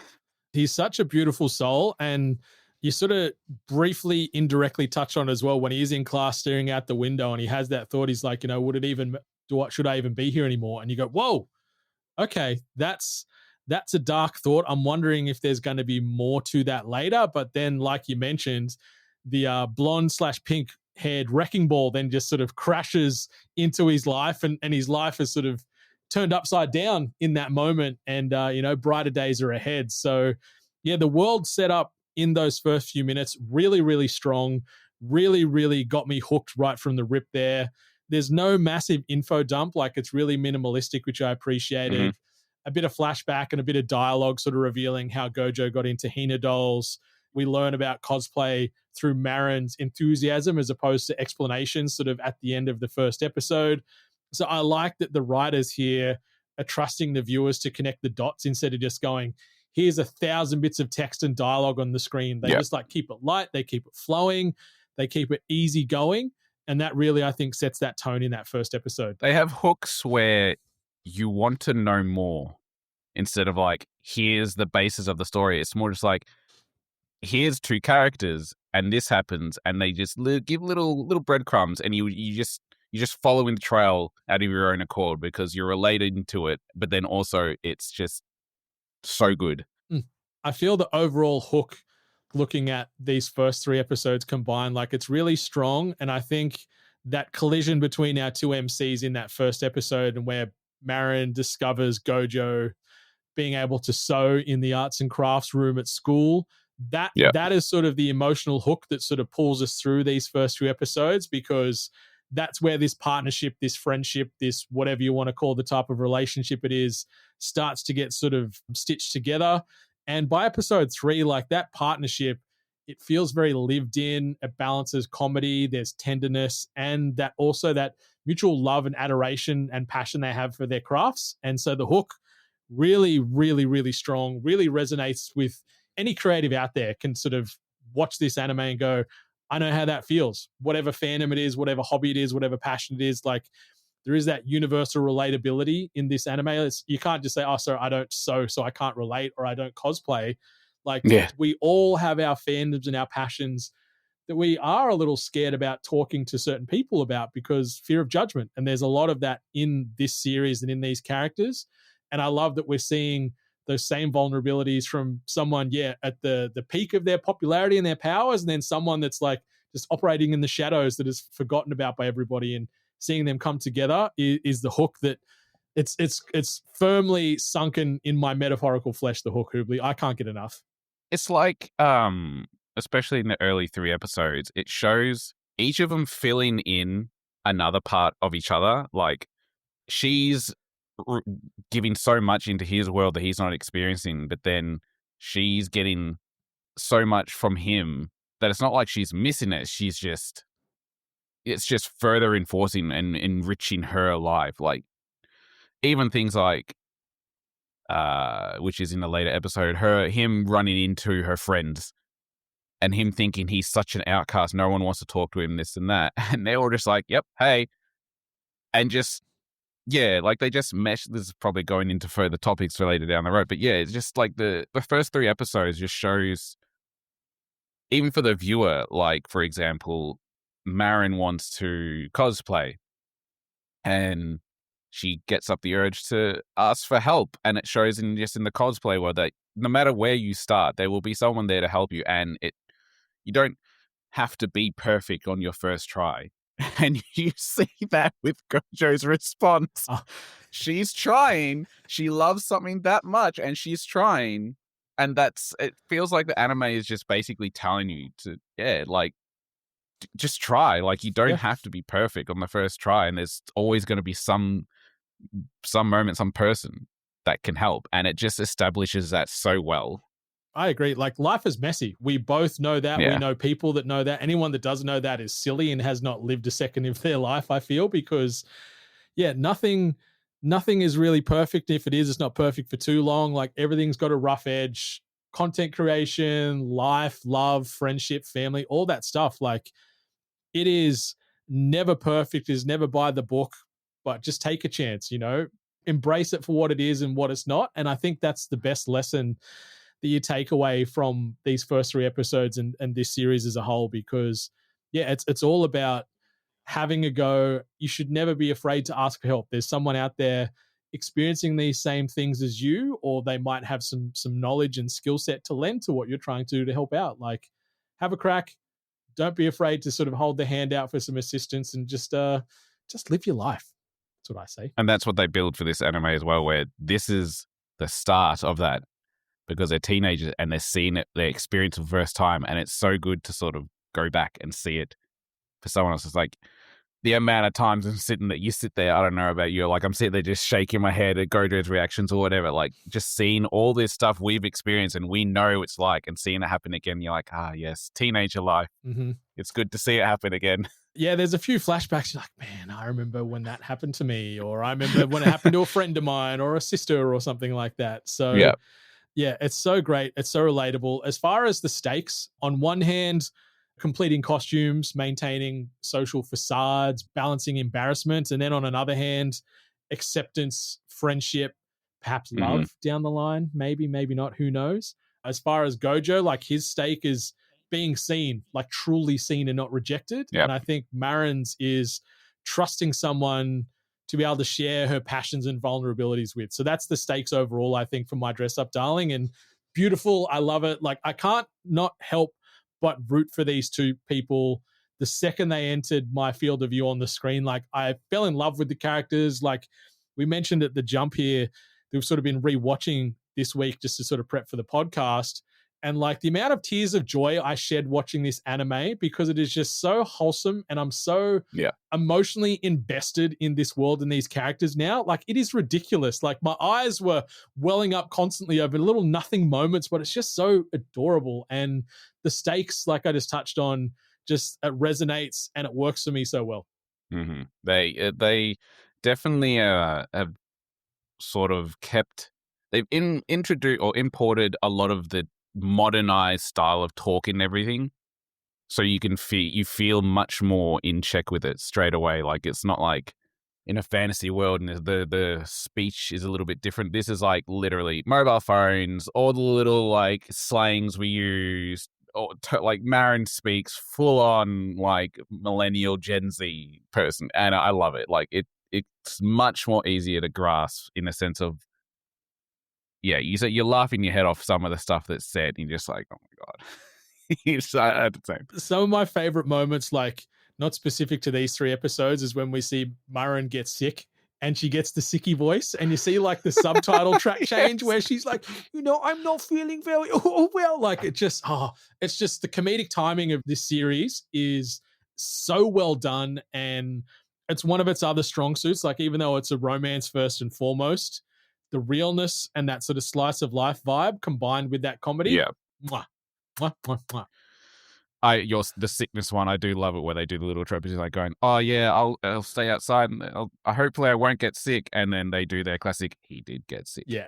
Speaker 5: He's such a beautiful soul, and you sort of briefly, indirectly touch on as well when he is in class staring out the window and he has that thought. He's like, should I even be here anymore? And you go, whoa, okay, that's a dark thought. I'm wondering if there's going to be more to that later. But then, like you mentioned, the blonde/pink haired wrecking ball then just sort of crashes into his life, and his life is sort of turned upside down in that moment, and brighter days are ahead. So yeah, the world set up in those first few minutes really, really strong, really, really got me hooked right from the rip there. There's no massive info dump, like it's really minimalistic, which I appreciated. A bit of flashback and a bit of dialogue sort of revealing how Gojou got into Hina dolls. We learn about cosplay through Marin's enthusiasm as opposed to explanations sort of at the end of the first episode. So I like that the writers here are trusting the viewers to connect the dots instead of just going, here's 1,000 bits of text and dialogue on the screen. They just like keep it light. They keep it flowing. They keep it easy going. And that really, I think, sets that tone in that first episode.
Speaker 6: They have hooks where you want to know more instead of like, here's the basis of the story. It's more just like, here's two characters and this happens, and they just give little breadcrumbs, and you just follow in the trail out of your own accord because you're related to it. But then also it's just so good.
Speaker 5: I feel the overall hook, looking at these first 3 episodes combined, like it's really strong. And I think that collision between our two MCs in that first episode, and where Marin discovers Gojou being able to sew in the arts and crafts room at school, that is sort of the emotional hook that sort of pulls us through these first 2 episodes, because that's where this partnership, this friendship, this whatever you want to call the type of relationship it is, starts to get sort of stitched together. And by episode 3, like that partnership, it feels very lived in. It balances comedy, there's tenderness, and that also that mutual love and adoration and passion they have for their crafts. And so the hook really, really, really strong, really resonates with any creative out there can sort of watch this anime and go, I know how that feels. Whatever fandom it is, whatever hobby it is, whatever passion it is, like there is that universal relatability in this anime. You can't just say, oh, sorry, I don't sew, so I can't relate, or I don't cosplay. Like we all have our fandoms and our passions that we are a little scared about talking to certain people about because fear of judgment. And there's a lot of that in this series and in these characters. And I love that we're seeing those same vulnerabilities from someone, at the peak of their popularity and their powers, and then someone that's like just operating in the shadows that is forgotten about by everybody, and seeing them come together is the hook that it's firmly sunken in my metaphorical flesh, the hook, Hoobly. I can't get enough.
Speaker 6: It's like, especially in the early 3 episodes, it shows each of them filling in another part of each other. Like she's giving so much into his world that he's not experiencing, but then she's getting so much from him that it's not like she's missing it. It's just further enforcing and enriching her life. Like even things like, which is in the later episode, him running into her friends and him thinking he's such an outcast, no one wants to talk to him, this and that, and they're all just like, yep, hey, and just like they just mesh. This is probably going into further topics for later down the road, but it's just like the first 3 episodes just shows, even for the viewer, like for example, Marin wants to cosplay and she gets up the urge to ask for help, and it shows in the cosplay world that no matter where you start, there will be someone there to help you, and you don't have to be perfect on your first try. And you see that with Gojou's response.
Speaker 5: Ah.
Speaker 6: She's trying. She loves something that much, and she's trying. And it feels like the anime is just basically telling you to, just try. Like, you don't have to be perfect on the first try, and there's always going to be some moment, some person that can help, and it just establishes that so well.
Speaker 5: I agree. Like, life is messy. We both know that.
Speaker 6: Yeah.
Speaker 5: We know people that know that. Anyone that doesn't know that is silly and has not lived a second of their life, I feel, because nothing is really perfect. If it is, it's not perfect for too long. Like, everything's got a rough edge. Content creation, life, love, friendship, family, all that stuff. Like, it is never perfect, is never by the book, but just take a chance, embrace it for what it is and what it's not. And I think that's the best lesson that you take away from these first 3 episodes and this series as a whole, because it's all about having a go. You should never be afraid to ask for help. There's someone out there experiencing these same things as you, or they might have some knowledge and skill set to lend to what you're trying to do to help out. Like, have a crack. Don't be afraid to sort of hold the hand out for some assistance, and just live your life. That's what I say.
Speaker 6: And that's what they build for this anime as well, where this is the start of that, because they're teenagers and they're seeing it, they experience it for the first time, and it's so good to sort of go back and see it for someone else. It's like the amount of times I'm sitting that you sit there, I don't know about you, like I'm sitting there just shaking my head at Gojou's reactions or whatever, like just seeing all this stuff we've experienced and we know it's like, and seeing it happen again, you're like, yes, teenager life.
Speaker 5: Mm-hmm.
Speaker 6: It's good to see it happen again.
Speaker 5: Yeah, there's a few flashbacks. You're like, man, I remember when that happened to me, or I remember when it happened to a friend of mine or a sister or something like that. So yeah, it's so great. It's so relatable. As far as the stakes, on one hand, completing costumes, maintaining social facades, balancing embarrassment, and then on another hand, acceptance, friendship, perhaps love down the line, maybe not, who knows. As far as Gojou, like, his stake is being seen, like truly seen and not rejected. And I think Marin's is trusting someone to be able to share her passions and vulnerabilities with. So that's the stakes overall, I think, for My Dress Up Darling. And beautiful. I love it. Like, I can't not help but root for these two people. The second they entered my field of view on the screen, like, I fell in love with the characters. Like we mentioned at the jump here, we've sort of been rewatching this week just to sort of prep for the podcast. And like the amount of tears of joy I shed watching this anime, because it is just so wholesome and I'm so emotionally invested in this world and these characters now. Like, it is ridiculous. Like, my eyes were welling up constantly over little nothing moments, but it's just so adorable. And the stakes, like I just touched on, just it resonates and it works for me so well.
Speaker 6: Mm-hmm. They definitely have sort of they've introduced or imported a lot of the modernized style of talk and everything, so you feel much more in check with it straight away. Like, it's not like in a fantasy world and the speech is a little bit different. This is like literally mobile phones, all the little like slangs we use, or like Marin speaks full on like millennial Gen Z person, and I love it. Like, it's much more easier to grasp in a sense of, you're laughing your head off some of the stuff that's said, and you're just like, oh my God. It's at the same.
Speaker 5: Some of my favorite moments, like not specific to these 3 episodes, is when we see Marin get sick and she gets the sicky voice, and you see like the subtitle track change where she's like, I'm not feeling very well. Like, it's just the comedic timing of this series is so well done, and it's one of its other strong suits. Like, even though it's a romance first and foremost, the realness and that sort of slice of life vibe combined with that comedy. Mwah, mwah, mwah, mwah.
Speaker 6: The sickness one, I do love it where they do the little tropes, like going, oh yeah, I'll stay outside and hopefully I won't get sick, and then they do their classic, he did get sick.
Speaker 5: Yeah.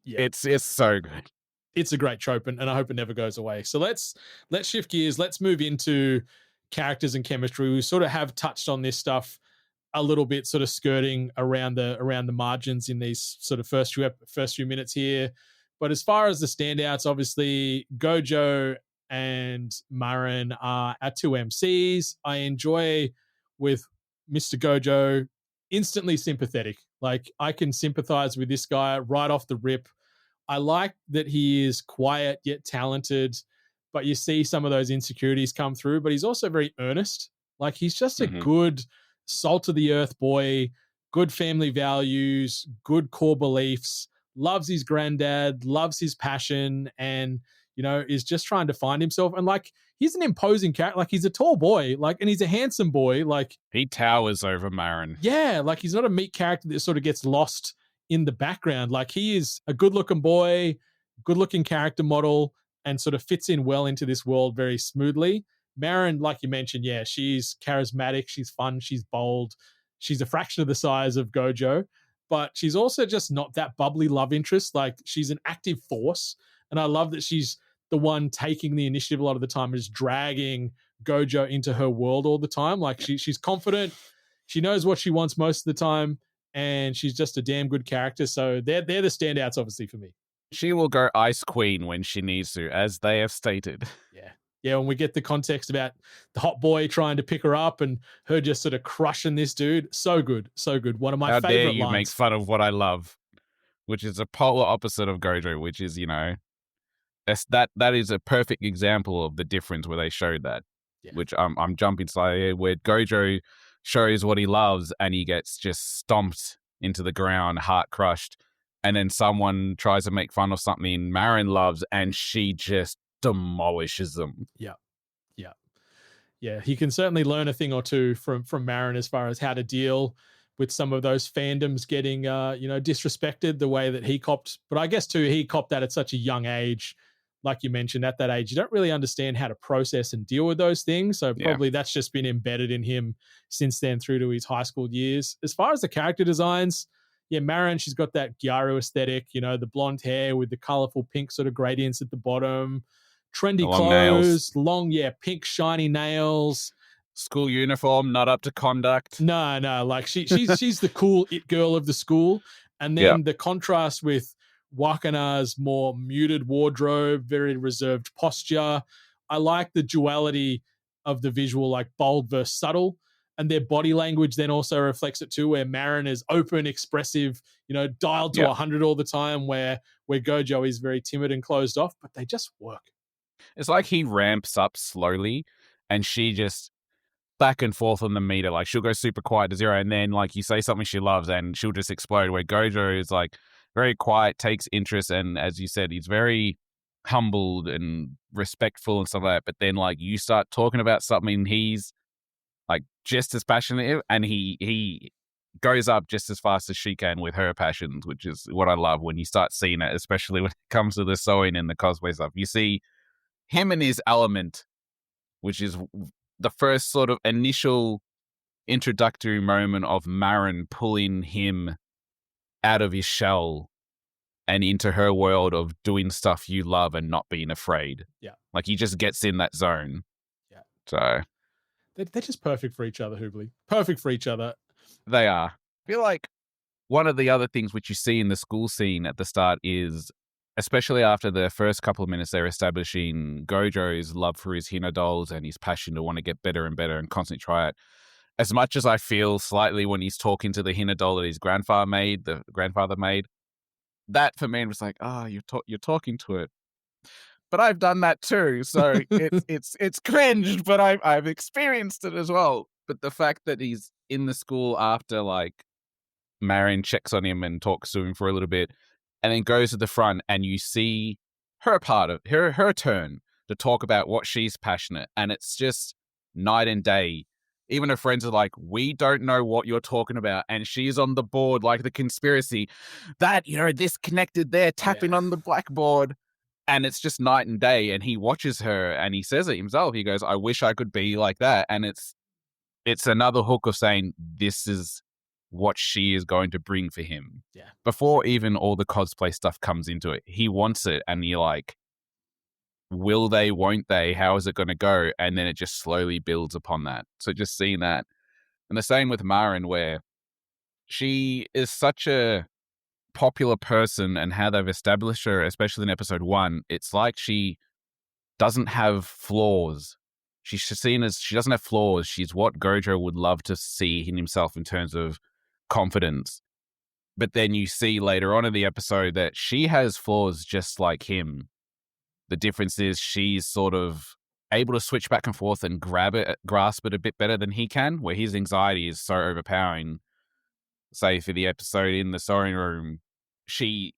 Speaker 6: It's so good.
Speaker 5: It's a great trope, and I hope it never goes away. So let's shift gears. Let's move into characters and chemistry. We sort of have touched on this stuff a little bit, sort of skirting around the margins in these sort of first few minutes here. But as far as the standouts, obviously Gojou and Marin are our 2 MCs. I enjoy with Mr. Gojou, instantly sympathetic. Like, I can sympathize with this guy right off the rip. I like that he is quiet yet talented, but you see some of those insecurities come through, but he's also very earnest. Like, he's just a
Speaker 6: Mhm.
Speaker 5: good, salt of the earth boy, good family values, good core beliefs, loves his granddad, loves his passion, and, is just trying to find himself. And, like, he's an imposing character. Like, he's a tall boy, like, and he's a handsome boy. Like,
Speaker 6: He towers over Marin.
Speaker 5: yeah, like, he's not a meek character that sort of gets lost in the background. Like, he is a good looking boy, good looking character model, and sort of fits in well into this world very smoothly. Marin, like you mentioned, yeah, she's charismatic, she's fun, she's bold, she's a fraction of the size of Gojou, but she's also just not that bubbly love interest. Like, she's an active force, and I love that she's the one taking the initiative a lot of the time, is dragging Gojou into her world all the time. Like, she's confident, she knows what she wants most of the time, and she's just a damn good character. So they're the standouts, obviously, for me.
Speaker 6: She will go Ice Queen when she needs to, as they have stated.
Speaker 5: Yeah. Yeah, when we get the context about the hot boy trying to pick her up and her just sort of crushing this dude. So good. So good. One of my
Speaker 6: How
Speaker 5: favorite
Speaker 6: dare you
Speaker 5: lines.
Speaker 6: make fun of what I love, which is a polar opposite of Gojou, which is, that is a perfect example of the difference where they showed that.
Speaker 5: Yeah.
Speaker 6: Which I'm jumping slightly, where Gojou shows what he loves and he gets just stomped into the ground, heart crushed. And then someone tries to make fun of something Marin loves and she just demolishes them.
Speaker 5: Yeah, he can certainly learn a thing or two from Marin as far as how to deal with some of those fandoms getting disrespected the way that he copped. But I guess too, he copped that at such a young age. Like you mentioned, at that age, you don't really understand how to process and deal with those things. So probably that's just been embedded in him since then through to his high school years. As far as the character designs, yeah, Marin, she's got that Gyaru aesthetic, the blonde hair with the colorful pink sort of gradients at the bottom, trendy
Speaker 6: The long
Speaker 5: clothes, long, pink shiny nails.
Speaker 6: School uniform, not up to conduct.
Speaker 5: No, like she's the cool it girl of the school. And then the contrast with Wakana's more muted wardrobe, very reserved posture. I like the duality of the visual, like bold versus subtle. And their body language then also reflects it too, where Marin is open, expressive, dialed to 100 all the time, where Gojou is very timid and closed off, but they just work.
Speaker 6: It's like he ramps up slowly and she just back and forth on the meter. Like, she'll go super quiet to 0, and then, like, you say something she loves and she'll just explode, where Gojou is, like, very quiet, takes interest, and as you said, he's very humbled and respectful and stuff like that. But then, like, you start talking about something, he's, like, just as passionate, and he goes up just as fast as she can with her passions, which is what I love when you start seeing it, especially when it comes to the sewing and the cosplay stuff. You see him in his element, which is the first sort of initial introductory moment of Marin pulling him out of his shell and into her world of doing stuff you love and not being afraid.
Speaker 5: Yeah.
Speaker 6: Like, he just gets in that zone.
Speaker 5: Yeah.
Speaker 6: So
Speaker 5: they're just perfect for each other, Hoobly. Perfect for each other.
Speaker 6: they are. I feel like one of the other things which you see in the school scene at the start is, especially after the first couple of minutes, they're establishing Gojou's love for his Hina dolls and his passion to want to get better and better and constantly try it. As much as I feel slightly when he's talking to the Hina doll that his grandfather made, that for me was like, you're talking to it. But I've done that too, so it's cringed, but I've experienced it as well. But the fact that he's in the school after, like, Marin checks on him and talks to him for a little bit, and then goes to the front, and you see her part of her turn to talk about what she's passionate, and it's just night and day. Even her friends are like, we don't know what you're talking about, and she's on the board like the conspiracy that, this connected there, tapping on the blackboard, and it's just night and day. And he watches her and he says it himself. He goes, I wish I could be like that. And it's another hook of saying this is what she is going to bring for him.
Speaker 5: Yeah.
Speaker 6: Before even all the cosplay stuff comes into it, he wants it, and you're like, will they, won't they? How is it going to go? And then it just slowly builds upon that. So just seeing that. And the same with Marin, where she is such a popular person, and how they've established her, especially in episode 1, it's like she doesn't have flaws. She's seen as she doesn't have flaws. She's what Gojou would love to see in himself in terms of confidence. But then you see later on in the episode that she has flaws just like him. The difference is she's sort of able to switch back and forth and grasp it a bit better than he can, where his anxiety is so overpowering. Say for the episode in the sewing room, she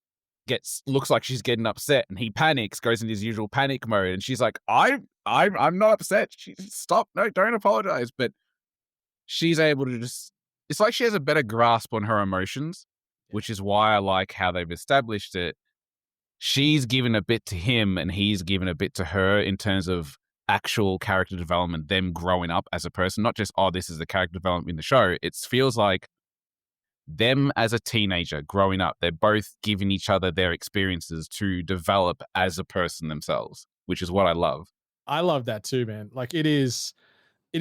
Speaker 6: looks like she's getting upset, and he panics, goes into his usual panic mode, and she's like, I'm not upset. Stop, no, don't apologize. But she's able to it's like she has a better grasp on her emotions, which is why I like how they've established it. She's given a bit to him and he's given a bit to her in terms of actual character development, them growing up as a person, not just, oh, this is the character development in the show. It feels like them as a teenager growing up, they're both giving each other their experiences to develop as a person themselves, which is what I love.
Speaker 5: I love that too, man. Like it is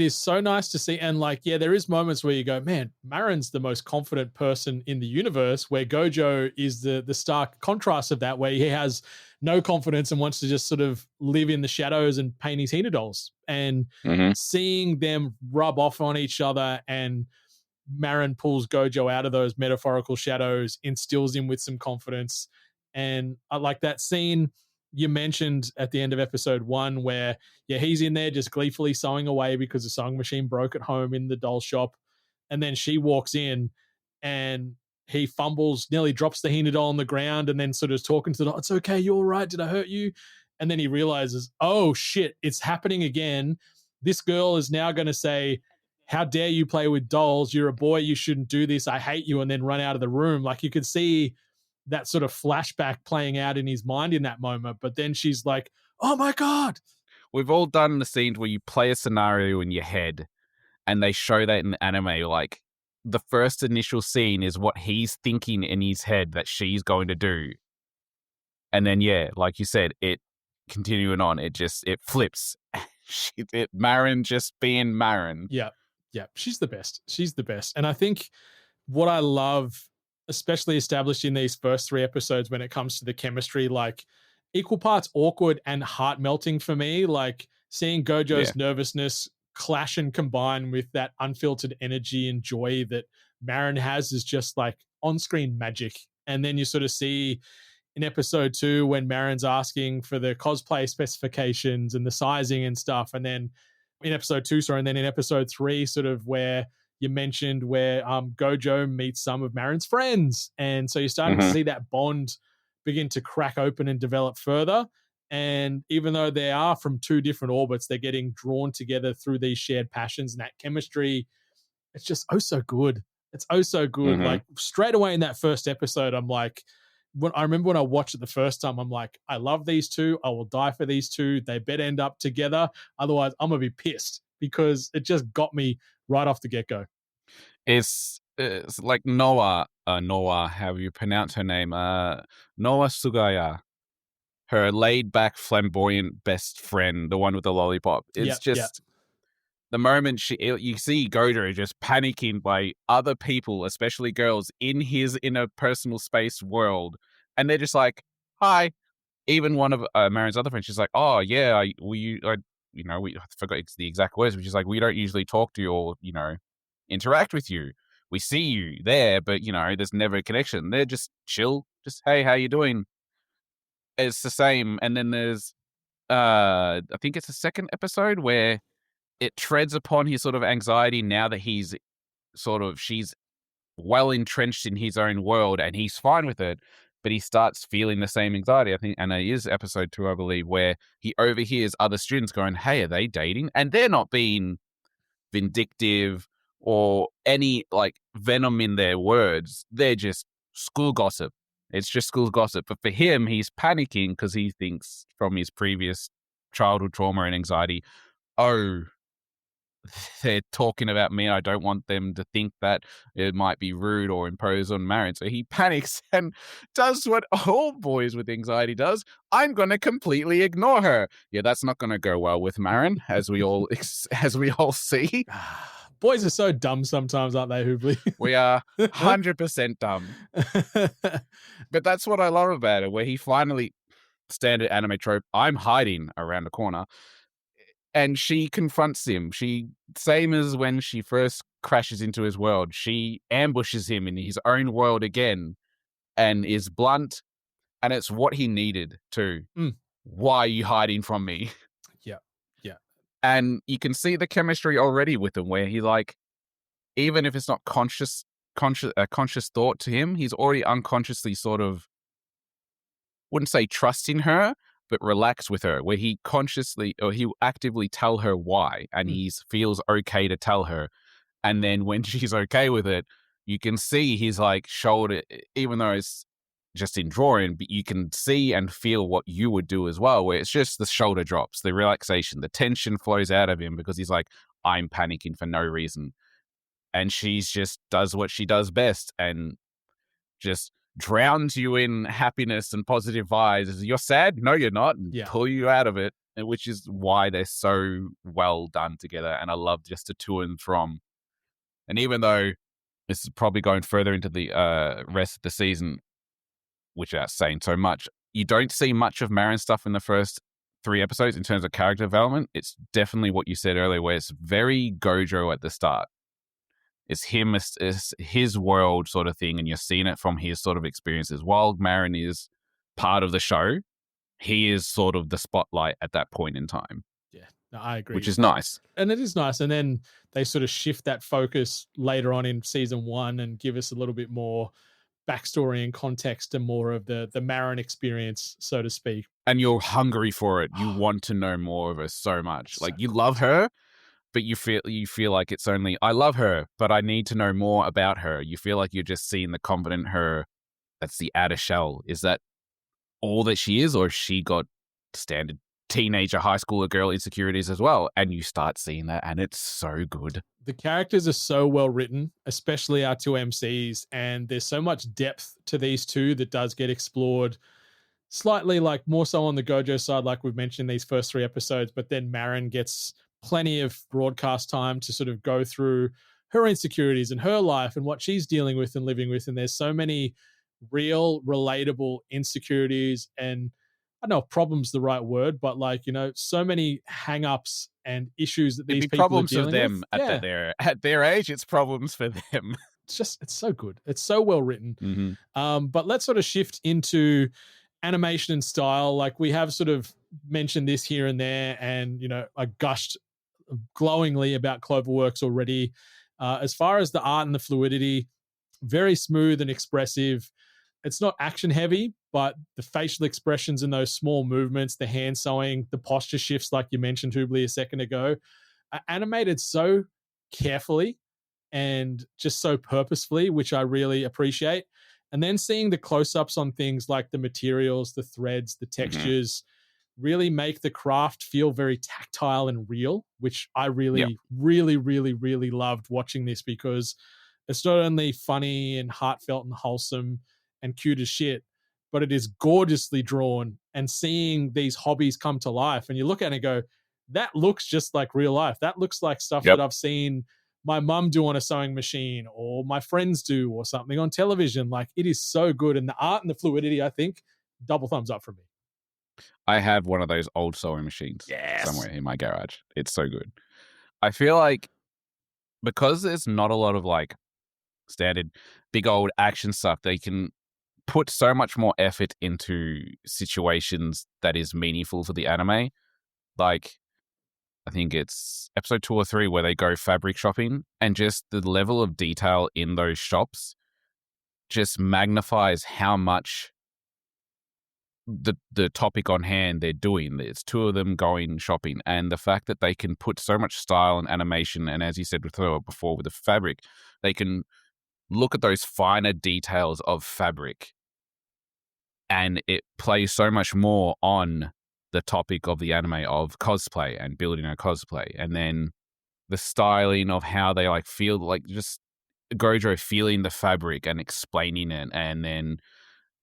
Speaker 5: so nice to see. And like, yeah, there is moments where you go, man, Marin's the most confident person in the universe, where Gojou is the stark contrast of that, where he has no confidence and wants to just sort of live in the shadows and paint his Hina dolls. And seeing them rub off on each other, and Marin pulls Gojou out of those metaphorical shadows, instills him with some confidence. And I like that scene you mentioned at the end of episode 1 where, yeah, he's in there just gleefully sewing away because the sewing machine broke at home in the doll shop. And then she walks in and he fumbles, nearly drops the Hina doll on the ground, and then sort of is talking to the doll. It's okay. You all right? Did I hurt you? And then he realizes, oh shit, it's happening again. This girl is now going to say, how dare you play with dolls? You're a boy. You shouldn't do this. I hate you. And then run out of the room. Like you could see that sort of flashback playing out in his mind in that moment. But then she's like, oh my God.
Speaker 6: We've all done the scenes where you play a scenario in your head and they show that in the anime. Like the first initial scene is what he's thinking in his head that she's going to do. And then, yeah, like you said, it continuing on, it flips. Marin just being Marin.
Speaker 5: Yeah. Yeah. She's the best. She's the best. And I think what I love, especially established in these first 3 episodes when it comes to the chemistry, like equal parts awkward and heart melting for me, like seeing Gojou's nervousness clash and combine with that unfiltered energy and joy that Marin has is just like on-screen magic. And then you sort of see in episode 2 when Marin's asking for the cosplay specifications and the sizing and stuff. And then in episode 2, and then in episode 3, sort of where you mentioned where Gojou meets some of Marin's friends. And so you're starting to see that bond begin to crack open and develop further. And even though they are from 2 different orbits, they're getting drawn together through these shared passions, and that chemistry, it's just so good. It's so good. Like straight away in that first episode, I'm like, I remember when I watched it the first time, I'm like, I love these 2. I will die for these 2. They better end up together. Otherwise, I'm going to be pissed, because it just got me right off the get-go.
Speaker 6: It's like Noah, how you pronounce her name? Noah Sugaya. Her laid-back, flamboyant best friend, the one with the lollipop. It's the moment you see Gojou just panicking by other people, especially girls, in his inner personal space world. And they're just like, hi. Even one of Marin's other friends, she's like, oh, yeah, I forgot the exact words, but she's like, we don't usually talk to you or, interact with you. We see you there, but, there's never a connection. They're just chill. Just, hey, how you doing? It's the same. And then there's, I think it's the second episode where it treads upon his sort of anxiety now that she's well entrenched in his own world and he's fine with it, but he starts feeling the same anxiety, I think. And it is episode 2, I believe, where he overhears other students going, hey, are they dating? And they're not being vindictive or any like venom in their words. They're just school gossip. It's just school gossip. But for him, he's panicking because he thinks from his previous childhood trauma and anxiety, oh, they're talking about me. I don't want them to think that it might be rude or imposed on Marin. So he panics and does what all boys with anxiety does. I'm going to completely ignore her. Yeah, that's not going to go well with Marin, as we all see.
Speaker 5: Boys are so dumb sometimes, aren't they, Hoobly?
Speaker 6: We are 100% dumb. But that's what I love about it, where he finally, standard anime trope, I'm hiding around the corner. And she confronts him. Same as when she first crashes into his world, she ambushes him in his own world again and is blunt. And it's what he needed too. Why are you hiding from me?
Speaker 5: Yeah.
Speaker 6: And you can see the chemistry already with him, where he like, even if it's not conscious thought to him, he's already unconsciously sort of, wouldn't say trusting her, but relaxed with her, where he actively tell her why, and he feels okay to tell her. And then when she's okay with it, you can see his like shoulder, even though it's just in drawing, but you can see and feel what you would do as well, where it's just the shoulder drops, the relaxation, the tension flows out of him because he's like, I'm panicking for no reason. And she's just does what she does best and just drowns you in happiness and positive vibes. You're sad? No, you're not. And pull you out of it, which is why they're so well done together. And I love just the to and from. And even though this is probably going further into the rest of the season, which is saying so much, you don't see much of Marin stuff in the first 3 episodes in terms of character development. It's definitely what you said earlier, where it's very Gojou at the start. It's him, it's his world sort of thing, and you're seeing it from his sort of experiences. While Marin is part of the show, he is sort of the spotlight at that point in time.
Speaker 5: Yeah, no, I agree.
Speaker 6: Which is nice.
Speaker 5: And it is nice. And then they sort of shift that focus later on in season 1 and give us a little bit more backstory and context and more of the Marin experience, so to speak.
Speaker 6: And you're hungry for it. You want to know more of her so much. Like, you love her, but you feel like it's only, I love her, but I need to know more about her. You feel like you're just seeing the confident her that's the outer shell. Is that all that she is, or has she got standard teenager, high schooler girl insecurities as well? And you start seeing that, and it's so good.
Speaker 5: The characters are so well written, especially our 2 MCs, and there's so much depth to these two that does get explored slightly, like more so on the Gojou side, like we've mentioned these first 3 episodes, but then Marin gets plenty of broadcast time to sort of go through her insecurities and her life and what she's dealing with and living with. And there's so many real, relatable insecurities and, I don't know if problem's the right word, but like, you know, so many hang-ups and issues that these people
Speaker 6: problems
Speaker 5: are dealing
Speaker 6: for them
Speaker 5: with.
Speaker 6: at their age. It's problems for them.
Speaker 5: It's so good. It's so well written.
Speaker 6: Mm-hmm.
Speaker 5: But let's sort of shift into animation and style. Like, we have sort of mentioned this here and there, and, you know, I gushed glowingly about Cloverworks already. As far as the art and the fluidity, very smooth and expressive. It's not action heavy, but the facial expressions and those small movements, the hand sewing, the posture shifts, like you mentioned, Hubli, a second ago, are animated so carefully and just so purposefully, which I really appreciate. And then seeing the close-ups on things like the materials, the threads, the textures, really make the craft feel very tactile and real, which I really, really, really, really loved watching this, because it's not only funny and heartfelt and wholesome and cute as shit, but it is gorgeously drawn, and seeing these hobbies come to life. And you look at it and go, that looks just like real life. That looks like stuff that I've seen my mum do on a sewing machine, or my friends do, or something on television. Like, it is so good. And the art and the fluidity, I think, double thumbs up for me.
Speaker 6: I have one of those old sewing machines somewhere in my garage. It's so good. I feel like because there's not a lot of like standard big old action stuff, they can put so much more effort into situations that is meaningful for the anime. Like, I think it's episode 2 or 3 where they go fabric shopping, and just the level of detail in those shops just magnifies how much the topic on hand they're doing. It's 2 of them going shopping, and the fact that they can put so much style and animation, and as you said before with the fabric, they can look at those finer details of fabric, and it plays so much more on the topic of the anime of cosplay and building a cosplay. And then the styling of how they like feel, like just Gojou feeling the fabric and explaining it, and then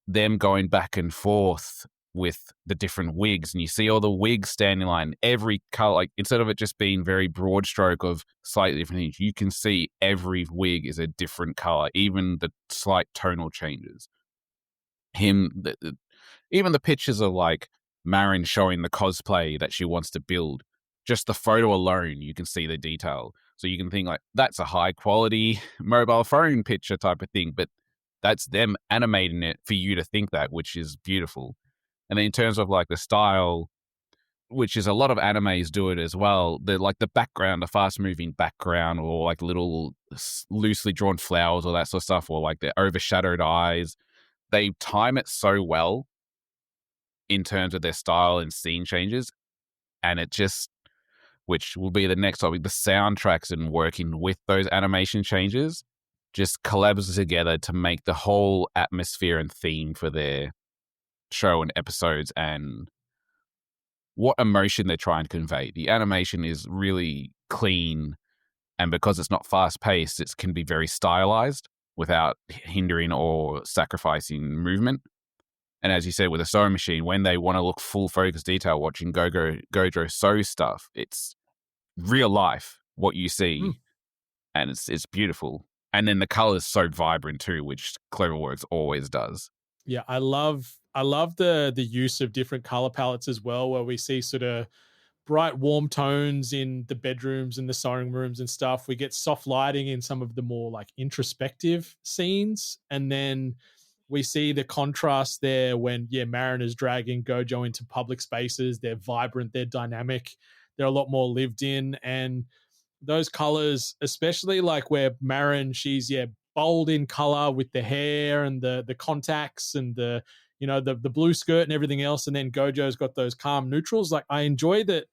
Speaker 6: them going back and forth with the different wigs, and you see all the wigs standing line, every color, like instead of it just being very broad stroke of slightly different things, you can see every wig is a different color, even the slight tonal changes. Even the pictures of like Marin showing the cosplay that she wants to build, just the photo alone, you can see the detail. So you can think like, that's a high quality mobile phone picture type of thing, but that's them animating it for you to think that, which is beautiful. And then in terms of like the style, which is a lot of animes do it as well. They're like the background, the fast moving background, or like little loosely drawn flowers or that sort of stuff, or like the overshadowed eyes. They time it so well in terms of their style and scene changes. And it just, which will be the next topic, the soundtracks and working with those animation changes just collabs together to make the whole atmosphere and theme for their show and episodes and what emotion they're trying to convey. The animation is really clean, and because it's not fast-paced, it can be very stylized without hindering or sacrificing movement. And as you said, with a sewing machine, when they want to look full focus detail watching Gojou sew stuff, it's real life, what you see, and it's beautiful. And then the color's so vibrant too, which Cloverworks always does.
Speaker 5: Yeah, I love the use of different color palettes as well, where we see sort of bright, warm tones in the bedrooms and the sewing rooms and stuff. We get soft lighting in some of the more like introspective scenes, and then we see the contrast there when Marin is dragging Gojou into public spaces. They're vibrant, they're dynamic, they're a lot more lived in, and those colors, especially like where Marin, she's bold in color with the hair and the contacts and the blue skirt and everything else, and then Gojou's got those calm neutrals. Like, I enjoy that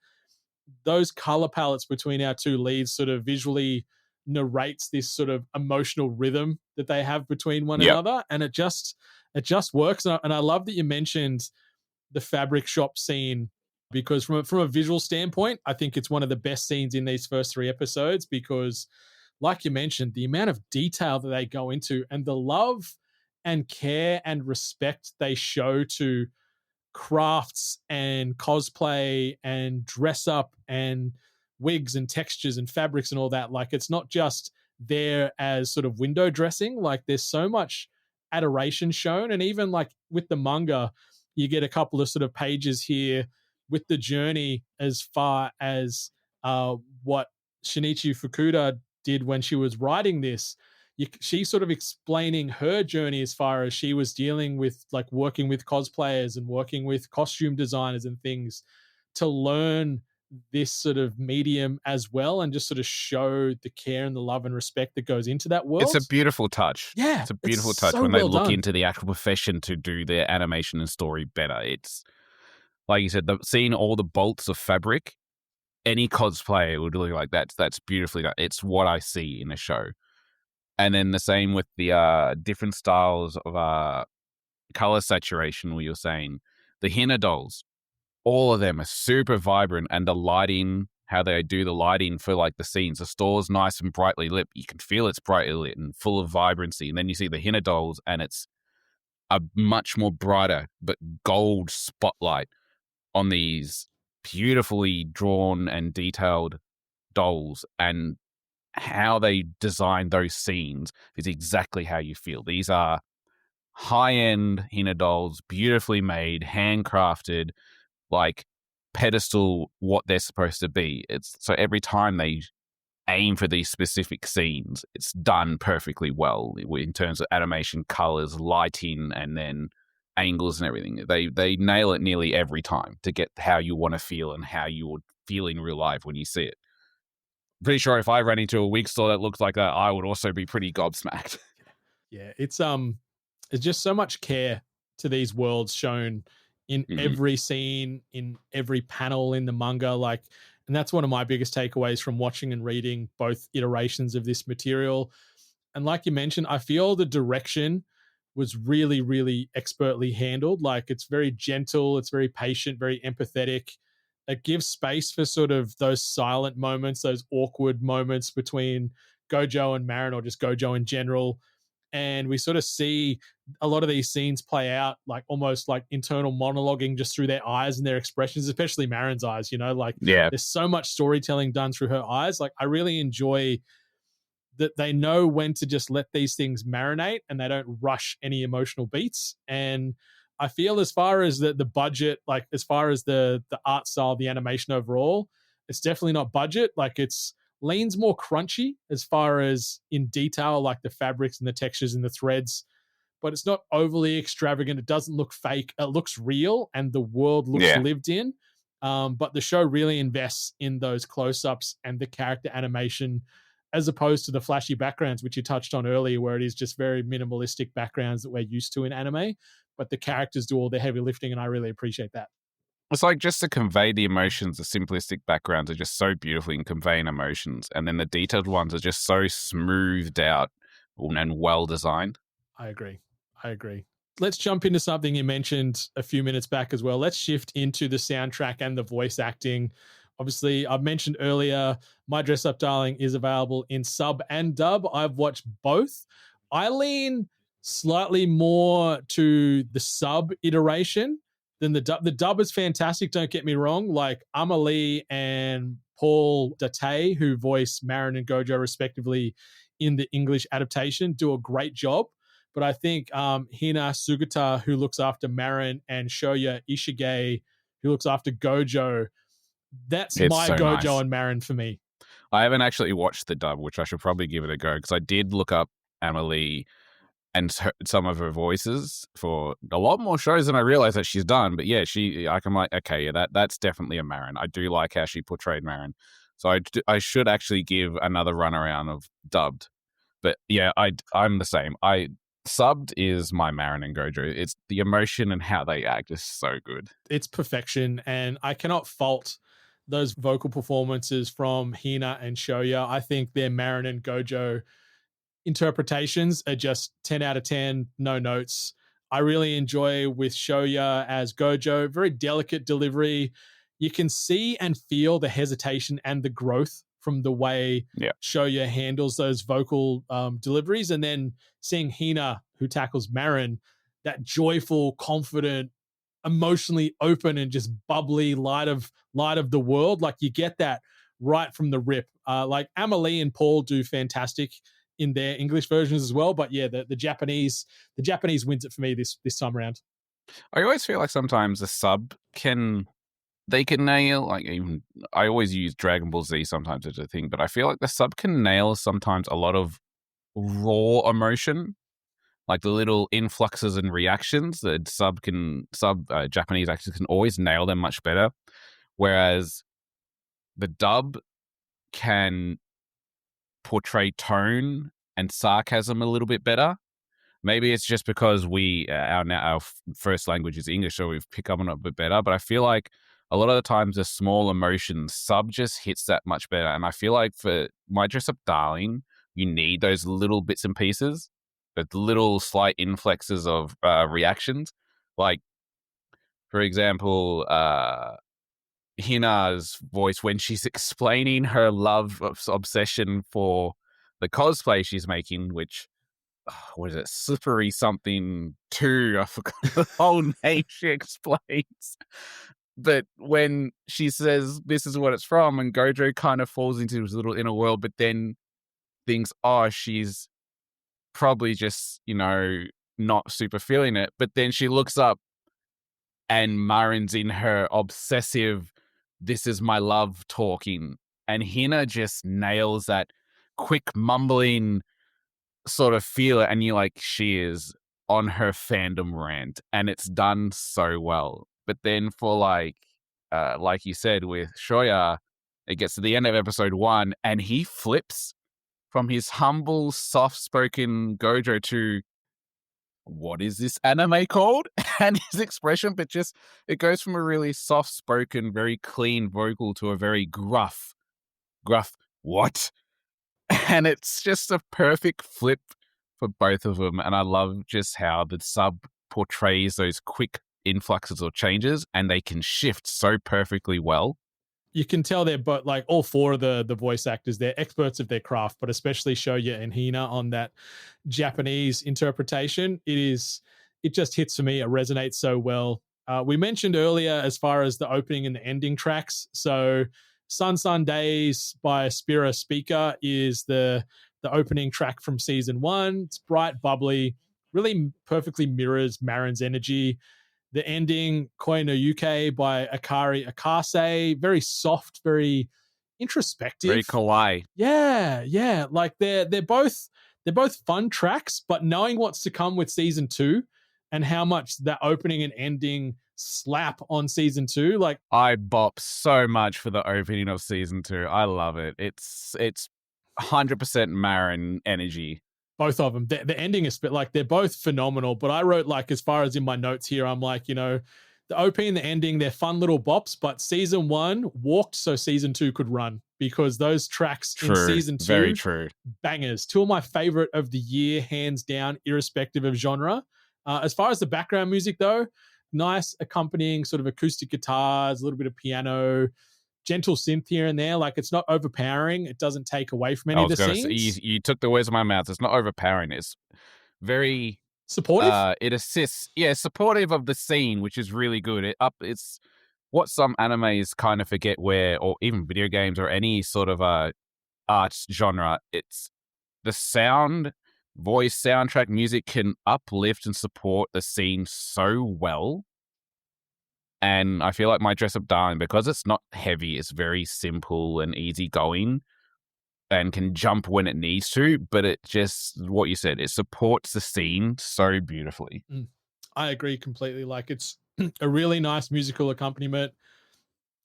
Speaker 5: those color palettes between our two leads sort of visually narrates this sort of emotional rhythm that they have between one another, and it just works. And I love that you mentioned the fabric shop scene, because from a visual standpoint, I think it's one of the best scenes in these first 3 episodes, because like you mentioned, the amount of detail that they go into and the love and care and respect they show to crafts and cosplay and dress up and wigs and textures and fabrics and all that. Like, it's not just there as sort of window dressing. Like, there's so much adoration shown. And even like with the manga, you get a couple of sort of pages here with the journey as far as what Shinichi Fukuda did when she was writing this. She's sort of explaining her journey as far as she was dealing with like working with cosplayers and working with costume designers and things to learn this sort of medium as well, and just sort of show the care and the love and respect that goes into that world.
Speaker 6: It's a beautiful touch.
Speaker 5: Yeah.
Speaker 6: It's a beautiful touch
Speaker 5: so
Speaker 6: when they
Speaker 5: well
Speaker 6: look
Speaker 5: done.
Speaker 6: into the actual profession to do their animation and story better. It's like you said, seeing all the bolts of fabric, any cosplayer would look like that. That's beautifully done. It's what I see in a show. And then the same with the different styles of color saturation, where you're saying the Hina dolls, all of them are super vibrant, and the lighting, how they do the lighting for like the scenes, the store's nice and brightly lit. You can feel it's brightly lit and full of vibrancy. And then you see the Hina dolls, and it's a much more brighter but gold spotlight on these beautifully drawn and detailed dolls, and how they design those scenes is exactly how you feel. These are high-end Hina dolls, beautifully made, handcrafted, like pedestal what they're supposed to be. It's so every time they aim for these specific scenes, it's done perfectly well in terms of animation, colors, lighting, and then angles and everything. They nail it nearly every time to get how you want to feel and how you would feel in real life when you see it. Pretty sure if I ran into a wig store that looked like that, I would also be pretty gobsmacked.
Speaker 5: Yeah, it's just so much care to these worlds shown in every scene, in every panel in the manga. Like, and that's one of my biggest takeaways from watching and reading both iterations of this material. And like you mentioned, I feel the direction was really, really expertly handled. Like, it's very gentle, it's very patient, very empathetic. It gives space for sort of those silent moments, those awkward moments between Gojou and Marin, or just Gojou in general. And we sort of see a lot of these scenes play out like almost like internal monologuing just through their eyes and their expressions, especially Marin's eyes, like there's so much storytelling done through her eyes. Like, I really enjoy that they know when to just let these things marinate and they don't rush any emotional beats. And I feel as far as the budget, like as far as the art style, the animation overall, it's definitely not budget. Like, it's leans more crunchy as far as in detail, like the fabrics and the textures and the threads, but it's not overly extravagant. It doesn't look fake. It looks real, and the world looks lived in. But the show really invests in those close-ups and the character animation as opposed to the flashy backgrounds, which you touched on earlier, where it is just very minimalistic backgrounds that we're used to in anime. But the characters do all the heavy lifting, and I really appreciate that.
Speaker 6: It's like just to convey the emotions, the simplistic backgrounds are just so beautifully in conveying emotions. And then the detailed ones are just so smoothed out and well designed.
Speaker 5: I agree. Let's jump into something you mentioned a few minutes back as well. Let's shift into the soundtrack and the voice acting. Obviously, I've mentioned earlier, My Dress Up Darling is available in sub and dub. I've watched both. I lean slightly more to the sub iteration than the dub. The dub is fantastic, don't get me wrong. Like Amelie and Paul Date, who voice Marin and Gojou respectively in the English adaptation, do a great job. But I think Hina Sugata, who looks after Marin, and Shoya Ishige, who looks after Gojou, that's
Speaker 6: It's
Speaker 5: my
Speaker 6: so
Speaker 5: Gojou
Speaker 6: nice.
Speaker 5: and Marin for me.
Speaker 6: I haven't actually watched the dub, which I should probably give it a go, because I did look up Amelie and some of her voices for a lot more shows than I realized that she's done. But yeah, I'm like, okay, yeah, that's definitely a Marin. I do like how she portrayed Marin. So I should actually give another run around of dubbed. But yeah, I'm the same. Subbed is my Marin and Gojou. It's the emotion and how they act is so good.
Speaker 5: It's perfection, and I cannot fault those vocal performances from Hina and Shoya. I think their Marin and Gojou interpretations are just 10 out of 10, no notes. I really enjoy with Shoya as Gojou, very delicate delivery. You can see and feel the hesitation and the growth from the way Shoya handles those vocal deliveries. And then seeing Hina, who tackles Marin, that joyful, confident, emotionally open and just bubbly light of the world. Like you get that right from the rip. Like Amelie and Paul do fantastic in their English versions as well. But yeah, the Japanese wins it for me this time around.
Speaker 6: I always feel like sometimes the sub can nail, like, even I always use Dragon Ball Z sometimes as a thing, but I feel like the sub can nail sometimes a lot of raw emotion, like the little influxes and reactions that Japanese actors can always nail them much better, whereas the dub can portray tone and sarcasm a little bit better. Maybe it's just because our first language is English, so we've picked up on it a bit better. But I feel like a lot of the times the small emotions, sub just hits that much better. And I feel like for My Dress Up Darling, you need those little bits and pieces, but little slight inflexes of reactions. Like, for example, Hina's voice when she's explaining her love obsession for the cosplay she's making, which, what is it, Slippery something 2, I forgot the whole name she explains. But when she says this is what it's from, and Gojou kind of falls into his little inner world, but then thinks, oh, she's probably just, not super feeling it. But then she looks up and Marin's in her obsessive, this is my love talking. And Hina just nails that quick mumbling sort of feel it. And you're like, she is on her fandom rant. And it's done so well. But then for like you said with Shoya, it gets to the end of episode 1 and he flips from his humble, soft-spoken Gojou to, what is this anime called? And his expression, but just, it goes from a really soft-spoken, very clean vocal to a very gruff, what? And it's just a perfect flip for both of them. And I love just how the sub portrays those quick influxes or changes, and they can shift so perfectly well.
Speaker 5: You can tell they're both, like, all 4 of the voice actors, they're experts of their craft, but especially Shoya and Hina on that Japanese interpretation. It just hits for me. It resonates so well. We mentioned earlier as far as the opening and the ending tracks. So Sun Days by Spira Speaker is the opening track from season 1. It's bright, bubbly, really perfectly mirrors Marin's energy. The ending, Koi no Yuke by Akari Akase, very soft, very introspective.
Speaker 6: Very kawaii.
Speaker 5: Yeah. Like they're both fun tracks, but knowing what's to come with season 2 and how much that opening and ending slap on season 2. Like,
Speaker 6: I bop so much for the opening of season 2. I love it. It's 100% Marin energy.
Speaker 5: both of them. The ending is like, they're both phenomenal. But I wrote, like, as far as in my notes here, I'm like, you know, the OP and the ending, they're fun little bops, but season 1 walked so season 2 could run, because those tracks in season 2,
Speaker 6: very true,
Speaker 5: bangers. 2 of my favorite of the year, hands down, irrespective of genre. As far as the background music, though, nice accompanying sort of acoustic guitars, a little bit of piano, gentle synth here and there. Like, it's not overpowering. It doesn't take away from any of the scenes.
Speaker 6: You took the words of my mouth. It's not overpowering. It's very
Speaker 5: supportive.
Speaker 6: It assists, supportive of the scene, which is really good. It's what some animes kind of forget, or even video games or any sort of arts genre. It's the sound, voice, soundtrack, music can uplift and support the scene so well. And I feel like my Dress Up Darling, because it's not heavy, it's very simple and easygoing and can jump when it needs to, but it just, what you said, it supports the scene so beautifully.
Speaker 5: I agree completely. Like, it's a really nice musical accompaniment.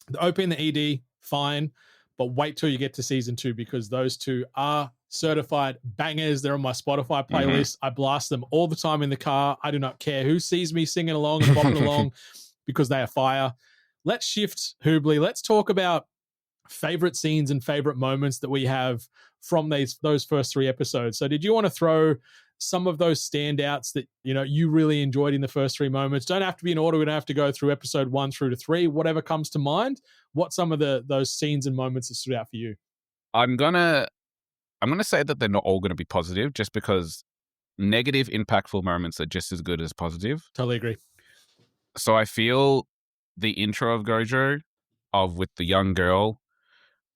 Speaker 5: The OP and the ED, fine, but wait till you get to season 2, because those 2 are certified bangers. They're on my Spotify playlist. I blast them all the time in the car. I do not care who sees me singing along and bopping along, because they are fire. Let's shift, Hoobly. Let's talk about favorite scenes and favorite moments that we have from those first 3 episodes. So did you want to throw some of those standouts that, you know, you really enjoyed in the first 3 moments? Don't have to be in order. We don't have to go through episode 1 through to 3, whatever comes to mind. What some of those scenes and moments that stood out for you?
Speaker 6: I'm gonna say that they're not all going to be positive, just because negative, impactful moments are just as good as positive.
Speaker 5: Totally agree.
Speaker 6: So I feel the intro of Gojou, with the young girl,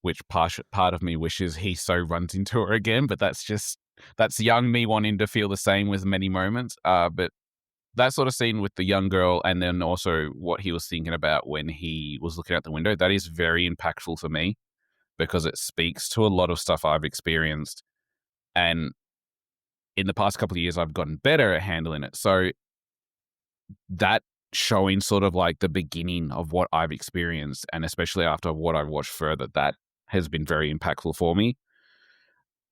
Speaker 6: which part of me wishes he so runs into her again, but that's young me wanting to feel the same with many moments. But that sort of scene with the young girl, and then also what he was thinking about when he was looking out the window, that is very impactful for me, because it speaks to a lot of stuff I've experienced. And in the past couple of years, I've gotten better at handling it. So that showing sort of like the beginning of what I've experienced, and especially after what I've watched further, that has been very impactful for me.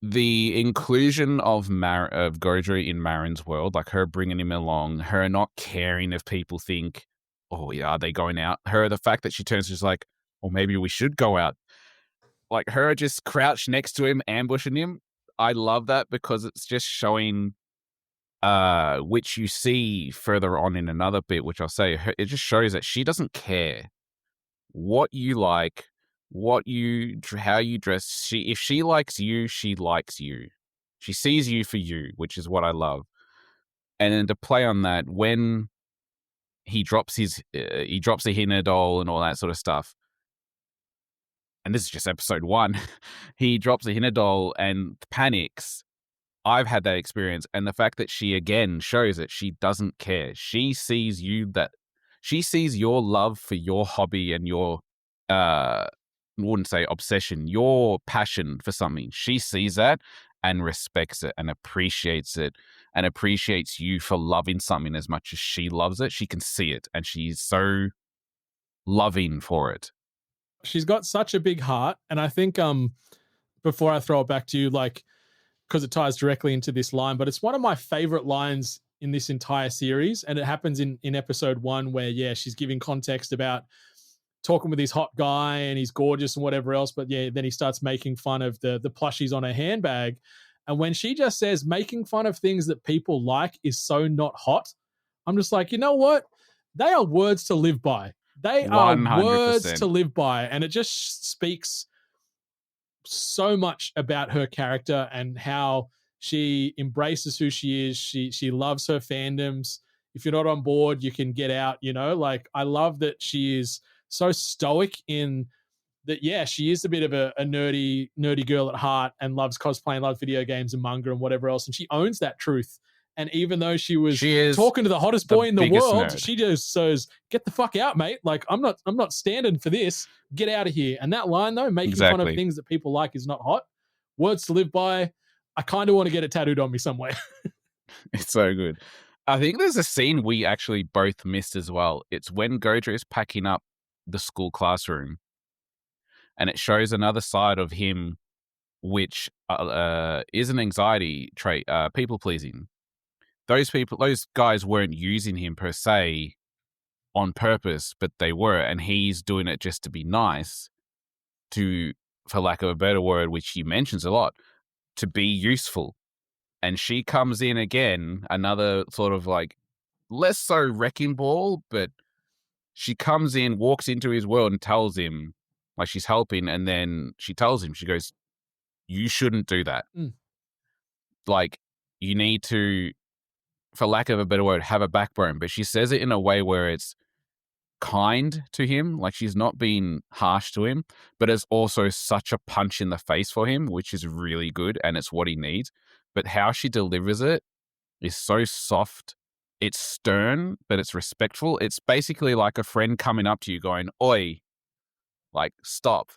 Speaker 6: The inclusion of Gojou in Marin's world, like her bringing him along, her not caring if people think, oh yeah, are they going out? The fact that she turns, just like, well, maybe we should go out. Like, her just crouched next to him, ambushing him. I love that, because it's just showing, which you see further on in another bit, which I'll say, it just shows that she doesn't care what you like, how you dress. If she likes you, she likes you. She sees you for you, which is what I love. And then to play on that, when he drops the Hina doll and all that sort of stuff, and this is just episode 1, he drops the Hina doll and panics. I've had that experience, and the fact that she again shows that she doesn't care. She sees she sees your love for your hobby and your, I wouldn't say obsession, your passion for something. She sees that and respects it and appreciates you for loving something as much as she loves it. She can see it, and she's so loving for it.
Speaker 5: She's got such a big heart, and I think before I throw it back to you, like, because it ties directly into this line, but it's one of my favorite lines in this entire series, and it happens in episode 1 where, she's giving context about talking with this hot guy and he's gorgeous and whatever else, but then he starts making fun of the plushies on her handbag. And when she just says making fun of things that people like is so not hot, I'm just like, you know what? They are words to live by. They 100%. Are words to live by. And it just speaks so much about her character and how she embraces who she is. She loves her fandoms. If you're not on board, you can get out, like, I love that she is so stoic in that. She is a bit of a nerdy girl at heart and loves cosplay and loves video games and manga and whatever else. And she owns that truth. And even though she was talking to the hottest boy in the world, nerd. She just says, get the fuck out, mate. Like, I'm not standing for this. Get out of here. And that line, though, making fun of things that people like is not hot. Words to live by. I kind of want to get it tattooed on me somewhere.
Speaker 6: It's so good. I think there's a scene we actually both missed as well. It's when Gojou is packing up the school classroom, and it shows another side of him, which is an anxiety trait, people pleasing. Those guys weren't using him per se on purpose, but they were, and he's doing it just to be nice, to, for lack of a better word, which he mentions a lot, to be useful. And she comes in again, another sort of like, less so wrecking ball, but she comes in, walks into his world and tells him, like, she's helping, and then she tells him, she goes, you shouldn't do that. Like, you need to, for lack of a better word, have a backbone. But she says it in a way where it's kind to him, like she's not being harsh to him, but it's also such a punch in the face for him, which is really good, and it's what he needs. But how she delivers it is so soft. It's stern, but it's respectful. It's basically like a friend coming up to you going, oi, like, stop.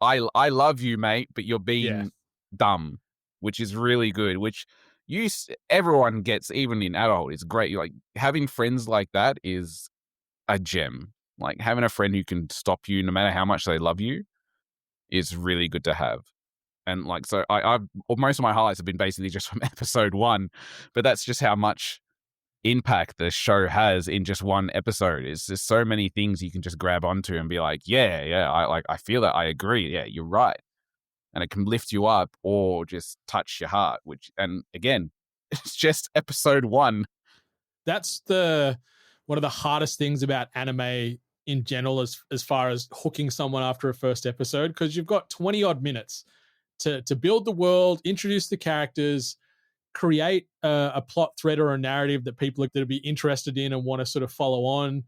Speaker 6: I love you, mate, but you're being dumb, which is really good, which everyone gets, even in adult. It's great. Like, having friends like that is a gem. Like, having a friend who can stop you no matter how much they love you is really good to have. And like, so I've most of my highlights have been basically just from episode 1, but that's just how much impact the show has in just one episode. It's just so many things you can just grab onto and be like, I feel that, I agree. Yeah, you're right. And it can lift you up or just touch your heart, and again, it's just episode 1.
Speaker 5: That's one of the hardest things about anime in general, as far as hooking someone after a first episode, because you've got 20 odd minutes to build the world, introduce the characters, create a plot thread or a narrative that people are going to be interested in and want to sort of follow on.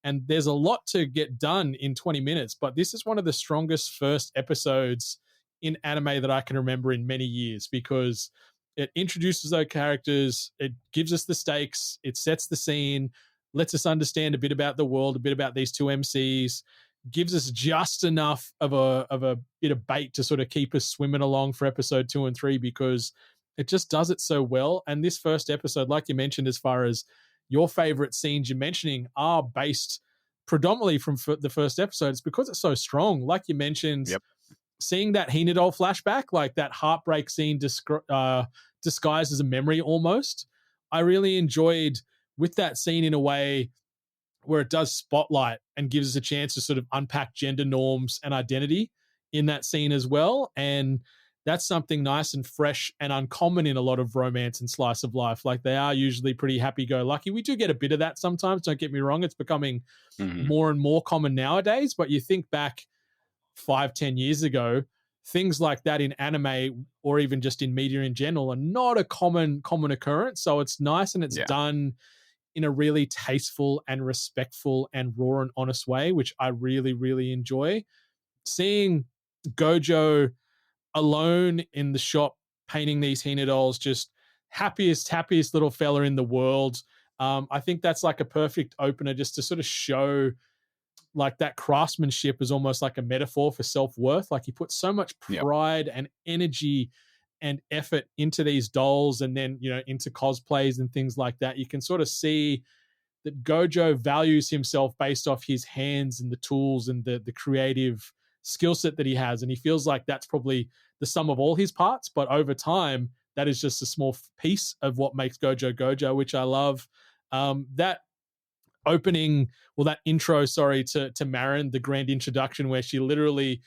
Speaker 5: And there's a lot to get done in 20 minutes, but this is one of the strongest first episodes in anime that I can remember in many years, because it introduces those characters, it gives us the stakes, it sets the scene, lets us understand a bit about the world, a bit about these two MCs, gives us just enough of a bit of bait to sort of keep us swimming along for episode 2 and 3, because it just does it so well. And this first episode, like you mentioned, as far as your favorite scenes you're mentioning are based predominantly from the first episode, it's because it's so strong. Like you mentioned, seeing that Hinadol flashback, like that heartbreak scene disguised as a memory almost, I really enjoyed with that scene in a way where it does spotlight and gives us a chance to sort of unpack gender norms and identity in that scene as well. And that's something nice and fresh and uncommon in a lot of romance and slice of life. Like, they are usually pretty happy-go-lucky. We do get a bit of that sometimes, don't get me wrong. It's becoming more and more common nowadays. But you think back 5-10 years ago, things like that in anime or even just in media in general are not a common occurrence. So it's nice, and it's done in a really tasteful and respectful and raw and honest way, which I really, really enjoy. Seeing Gojou alone in the shop painting these Hinadols, just happiest little fella in the world. I think that's like a perfect opener just to sort of show like that craftsmanship is almost like a metaphor for self-worth. Like, he puts so much pride and energy and effort into these dolls, and then, into cosplays and things like that. You can sort of see that Gojou values himself based off his hands and the tools and the creative skill set that he has. And he feels like that's probably the sum of all his parts. But over time, that is just a small piece of what makes Gojou, which I love. That intro, to Marin, the grand introduction where she literally,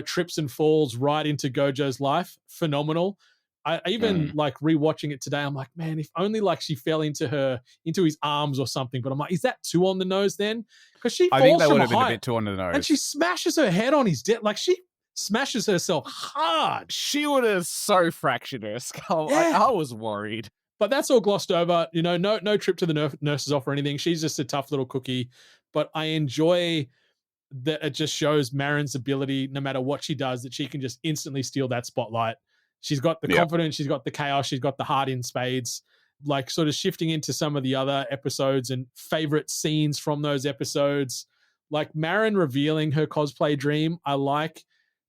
Speaker 5: trips and falls right into Gojou's life. Phenomenal. I even like rewatching it today. I'm like, man, if only like she fell into his arms or something. But I'm like, is that too on the nose then? Because she falls, I think that would have been a bit
Speaker 6: too on the nose.
Speaker 5: And she smashes her head on his deck. Like, she smashes herself hard.
Speaker 6: She would have so fractured her skull.
Speaker 5: Yeah.
Speaker 6: I was worried.
Speaker 5: But that's all glossed over. No trip to the nurse's off or anything. She's just a tough little cookie. But I enjoy that it just shows Marin's ability, no matter what she does, that she can just instantly steal that spotlight. She's got the confidence, she's got the chaos, she's got the heart in spades. Like, sort of shifting into some of the other episodes and favorite scenes from those episodes. Like, Marin revealing her cosplay dream. I like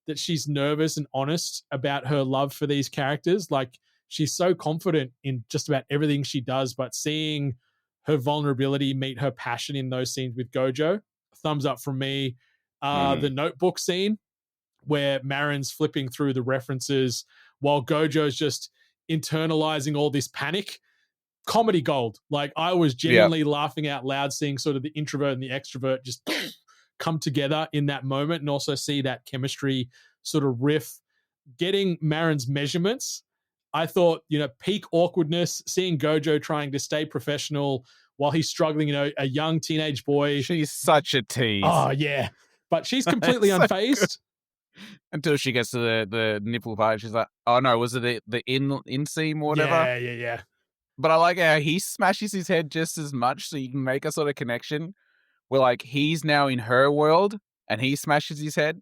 Speaker 5: that she's nervous and honest about her love for these characters. Like, she's so confident in just about everything she does, but seeing her vulnerability meet her passion in those scenes with Gojou, thumbs up from me. The notebook scene where Marin's flipping through the references while Gojou's just internalizing all this panic, comedy gold. Like, I was genuinely laughing out loud seeing sort of the introvert and the extrovert just come together in that moment, and also see that chemistry sort of riff. Getting Marin's measurements, I thought, peak awkwardness, seeing Gojou trying to stay professional while he's struggling, a young teenage boy.
Speaker 6: She's such a tease.
Speaker 5: Oh, yeah. But she's completely unfazed.
Speaker 6: Until she gets to the nipple part, she's like, "Oh no, was it the inseam or whatever?"
Speaker 5: Yeah.
Speaker 6: But I like how he smashes his head just as much, so you can make a sort of connection where like he's now in her world and he smashes his head,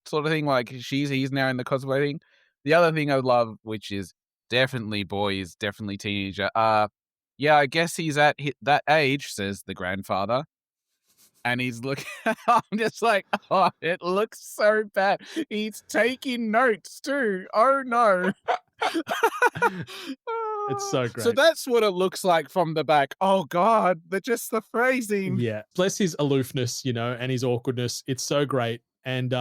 Speaker 6: sort of thing. Like he's now in the cosplay thing. The other thing I love, which is definitely boys, definitely teenager. Yeah, I guess he's at that age, says the grandfather. And he's looking, I'm just like, oh, it looks so bad. He's taking notes too. Oh no.
Speaker 5: It's so great.
Speaker 6: So that's what it looks like from the back. Oh God, just the phrasing.
Speaker 5: Yeah. Bless his aloofness, and his awkwardness. It's so great. And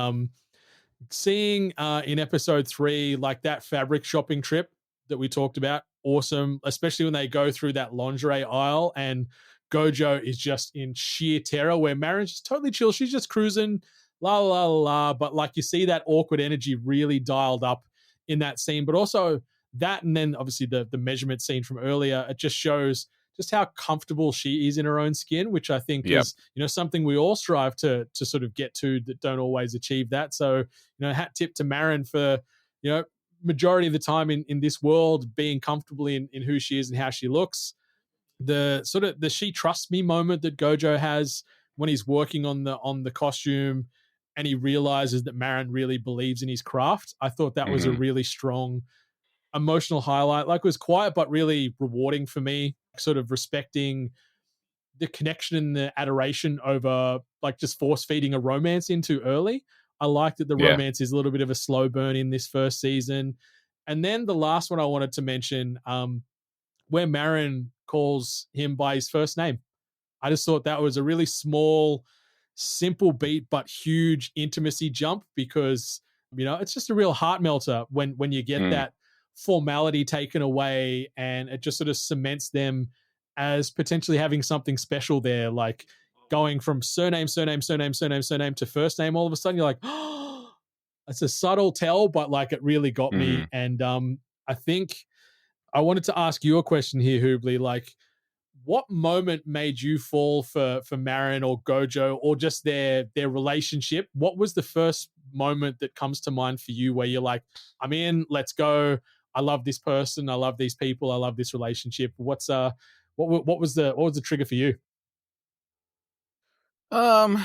Speaker 5: seeing in episode 3, like that fabric shopping trip that we talked about, awesome, especially when they go through that lingerie aisle and Gojou is just in sheer terror, where Marin's just totally chill. She's just cruising, la, la, la, la. But like, you see that awkward energy really dialed up in that scene. But also that, and then obviously the measurement scene from earlier, it just shows just how comfortable she is in her own skin, which I think is, something we all strive to sort of get to, that don't always achieve that. So, hat tip to Marin for, majority of the time in this world, being comfortable in who she is and how she looks. The sort of the she trusts me moment that Gojou has when he's working on the costume and he realizes that Marin really believes in his craft. I thought that was a really strong emotional highlight. Like, it was quiet but really rewarding for me, sort of respecting the connection and the adoration over like just force feeding a romance into early. I like that the romance is a little bit of a slow burn in this first season. And then the last one I wanted to mention, where Marin calls him by his first name. I just thought that was a really small, simple beat, but huge intimacy jump, because, it's just a real heart melter when you get that formality taken away, and it just sort of cements them as potentially having something special there, like going from surname to first name. All of a sudden you're like, oh, it's a subtle tell, but like it really got me. And I think I wanted to ask you a question here, Hoobly. Like, what moment made you fall for Marin or Gojou, or just their relationship? What was the first moment that comes to mind for you where you're like, I'm in, let's go. I love this person. I love these people. I love this relationship. What was the trigger for you?
Speaker 6: I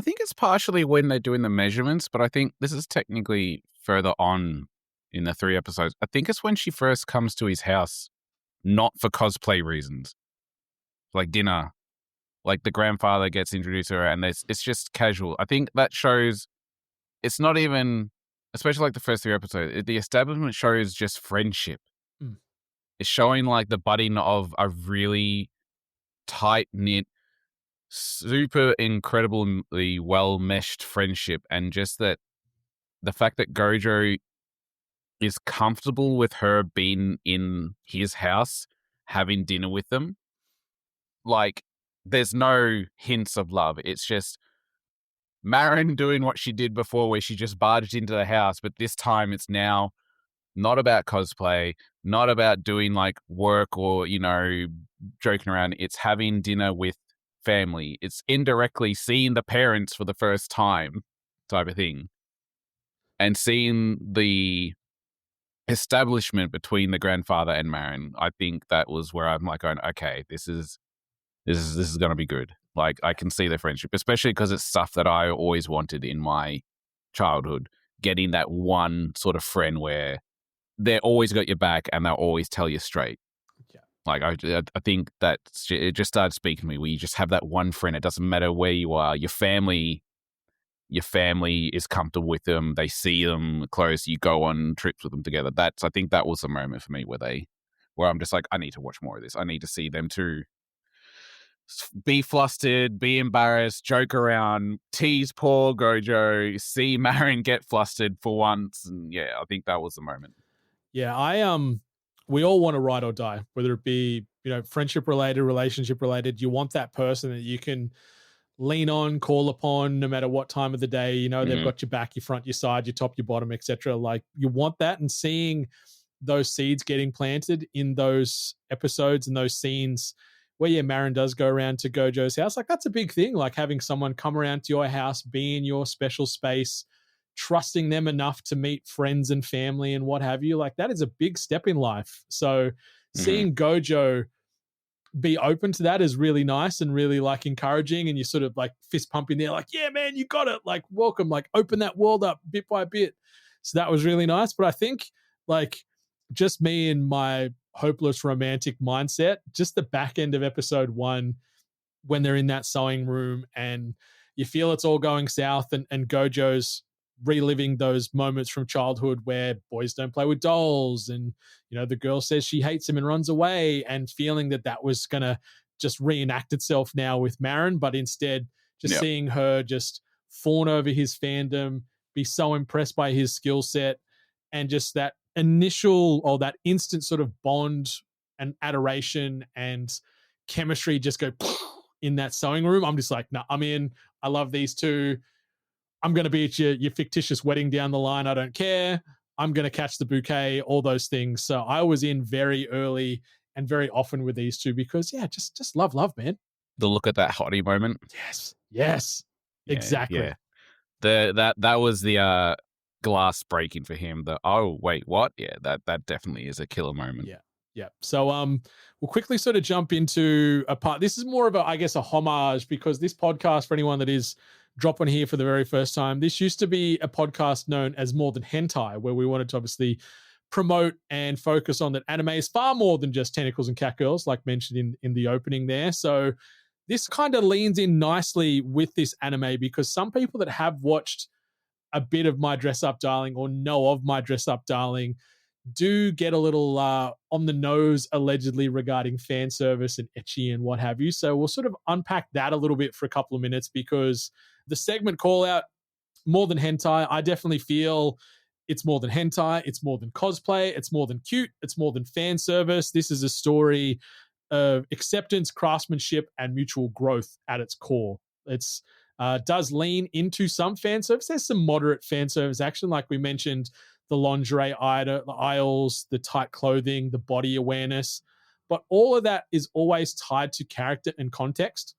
Speaker 6: think it's partially when they're doing the measurements, but I think this is technically further on in the 3 episodes. I think it's when she first comes to his house, not for cosplay reasons, like dinner, like the grandfather gets introduced to her, and it's just casual. I think that shows it's not even, especially like the first 3 episodes, the establishment shows just friendship. It's showing like the budding of a really tight knit, super incredibly well meshed friendship, and just that the fact that Gojou is comfortable with her being in his house, having dinner with them. Like, there's no hints of love. It's just Marin doing what she did before, where she just barged into the house, but this time it's now not about cosplay, not about doing like work or, joking around. It's having dinner with family. It's indirectly seeing the parents for the first time type of thing. And seeing the establishment between the grandfather and Marin, I think that was where I'm like going, okay, this is going to be good. Like, I can see the friendship, especially because it's stuff that I always wanted in my childhood, getting that one sort of friend where they always got your back and they'll always tell you straight. Yeah. Like, I think that it just started speaking to me, where you just have that one friend. It doesn't matter where you are, your family, your family is comfortable with them, they see them close, you go on trips with them together. I think that was the moment for me where I'm just like, I need to watch more of this. I need to see them too be flustered, be embarrassed, joke around, tease poor Gojou, see Marin get flustered for once. And yeah, I think that was the moment.
Speaker 5: Yeah, we all want to ride or die, whether it be, friendship related, relationship related. You want that person that you can lean on, call upon, no matter what time of the day. They've got your back, your front, your side, your top, your bottom, etc. Like, you want that, and seeing those seeds getting planted in those episodes and those scenes where Marin does go around to Gojou's house, like, that's a big thing. Like, having someone come around to your house, be in your special space, trusting them enough to meet friends and family and what have you, like, that is a big step in life. So seeing Gojou be open to that is really nice and really, like, encouraging, and you sort of, like, fist pumping there, like, yeah, man, you got it, like, welcome, like, open that world up bit by bit. So that was really nice. But I think, like, just me and my hopeless romantic mindset, just the back end of episode 1, when they're in that sewing room and you feel it's all going south, and Gojou's reliving those moments from childhood where boys don't play with dolls, and the girl says she hates him and runs away, and feeling that was gonna just reenact itself now with Marin, but instead just seeing her just fawn over his fandom, be so impressed by his skill set, and just that initial, or that instant sort of bond and adoration and chemistry just go in that sewing room. I'm just like, no, I'm in. I love these two. I'm going to be at your fictitious wedding down the line. I don't care. I'm going to catch the bouquet, all those things. So I was in very early and very often with these two because, just love, man.
Speaker 6: The look at that hottie moment.
Speaker 5: Yes, exactly.
Speaker 6: Yeah. That was the glass breaking for him. Oh, wait, what? Yeah, that definitely is a killer moment.
Speaker 5: Yeah. So we'll quickly sort of jump into a part. This is more of a homage, because this podcast, for anyone that is dropping here for the very first time, this used to be a podcast known as More Than Hentai, where we wanted to obviously promote and focus on that anime is far more than just tentacles and catgirls, like mentioned in the opening there. So this kind of leans in nicely with this anime, because some people that have watched a bit of My Dress Up Darling or know of My Dress Up Darling do get a little on the nose, allegedly, regarding fan service and ecchi and what have you. So we'll sort of unpack that a little bit for a couple of minutes, because the segment call out, More Than Hentai, I definitely feel it's more than hentai, it's more than cosplay, it's more than cute, it's more than fan service. This is a story of acceptance, craftsmanship, and mutual growth at its core. It's does lean into some fan service. There's some moderate fan service action, like we mentioned, the lingerie aisles, the tight clothing, the body awareness. But all of that is always tied to character and context,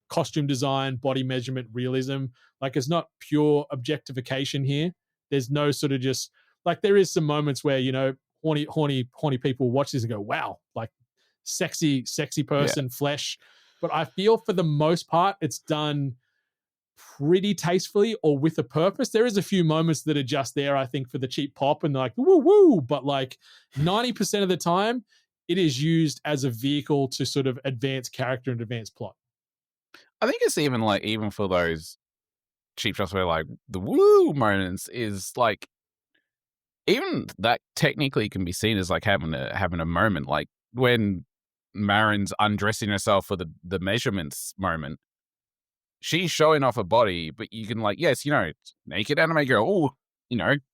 Speaker 5: costume design, body measurement, realism. Like, it's not pure objectification here. There's no sort of just, like, there is some moments where, horny people watch this and go, wow, like, sexy person, flesh. But I feel for the most part, it's done pretty tastefully or with a purpose. There is a few moments that are just there, I think, for the cheap pop and like, woo woo. But like 90% of the time, it is used as a vehicle to sort of advance character and advance plot.
Speaker 6: I think it's even for those cheap shots where like the woo moments is like, even that technically can be seen as like having a moment. Like when Marin's undressing herself for the measurements moment, she's showing off her body, but you can like, yes, naked anime girl,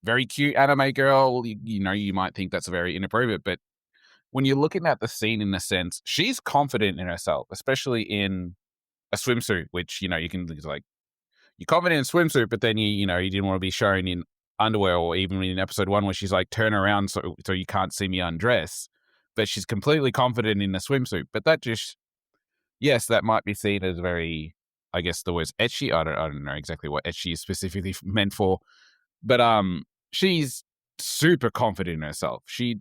Speaker 6: very cute anime girl, you might think that's very inappropriate, but when you're looking at the scene in a sense, she's confident in herself, especially in a swimsuit, which, you can like, you're confident in a swimsuit, but then you didn't want to be shown in underwear, or even in episode 1 where she's like, turn around so you can't see me undress, but she's completely confident in the swimsuit. But that just, yes, that might be seen as very, I guess the word's ecchi. I don't know exactly what ecchi is specifically meant for, but she's super confident in herself. She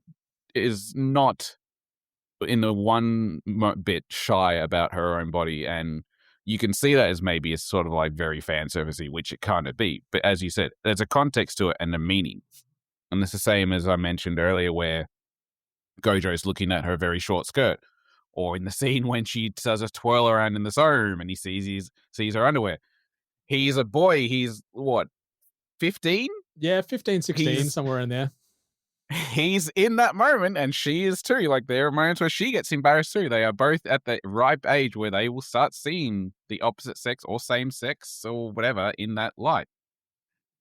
Speaker 6: is not in the one bit shy about her own body, and you can see that as maybe it's sort of like very fan servicey, which it kind of be. But as you said, there's a context to it and a meaning, and it's the same as I mentioned earlier, where Gojou's looking at her very short skirt, or in the scene when she does a twirl around in the room and he sees her underwear. He's a boy. He's what, 15?
Speaker 5: Yeah, 15, 16, somewhere in there.
Speaker 6: He's in that moment, and she is too. Like, there are moments where she gets embarrassed too. They are both at the ripe age where they will start seeing the opposite sex or same sex or whatever in that light.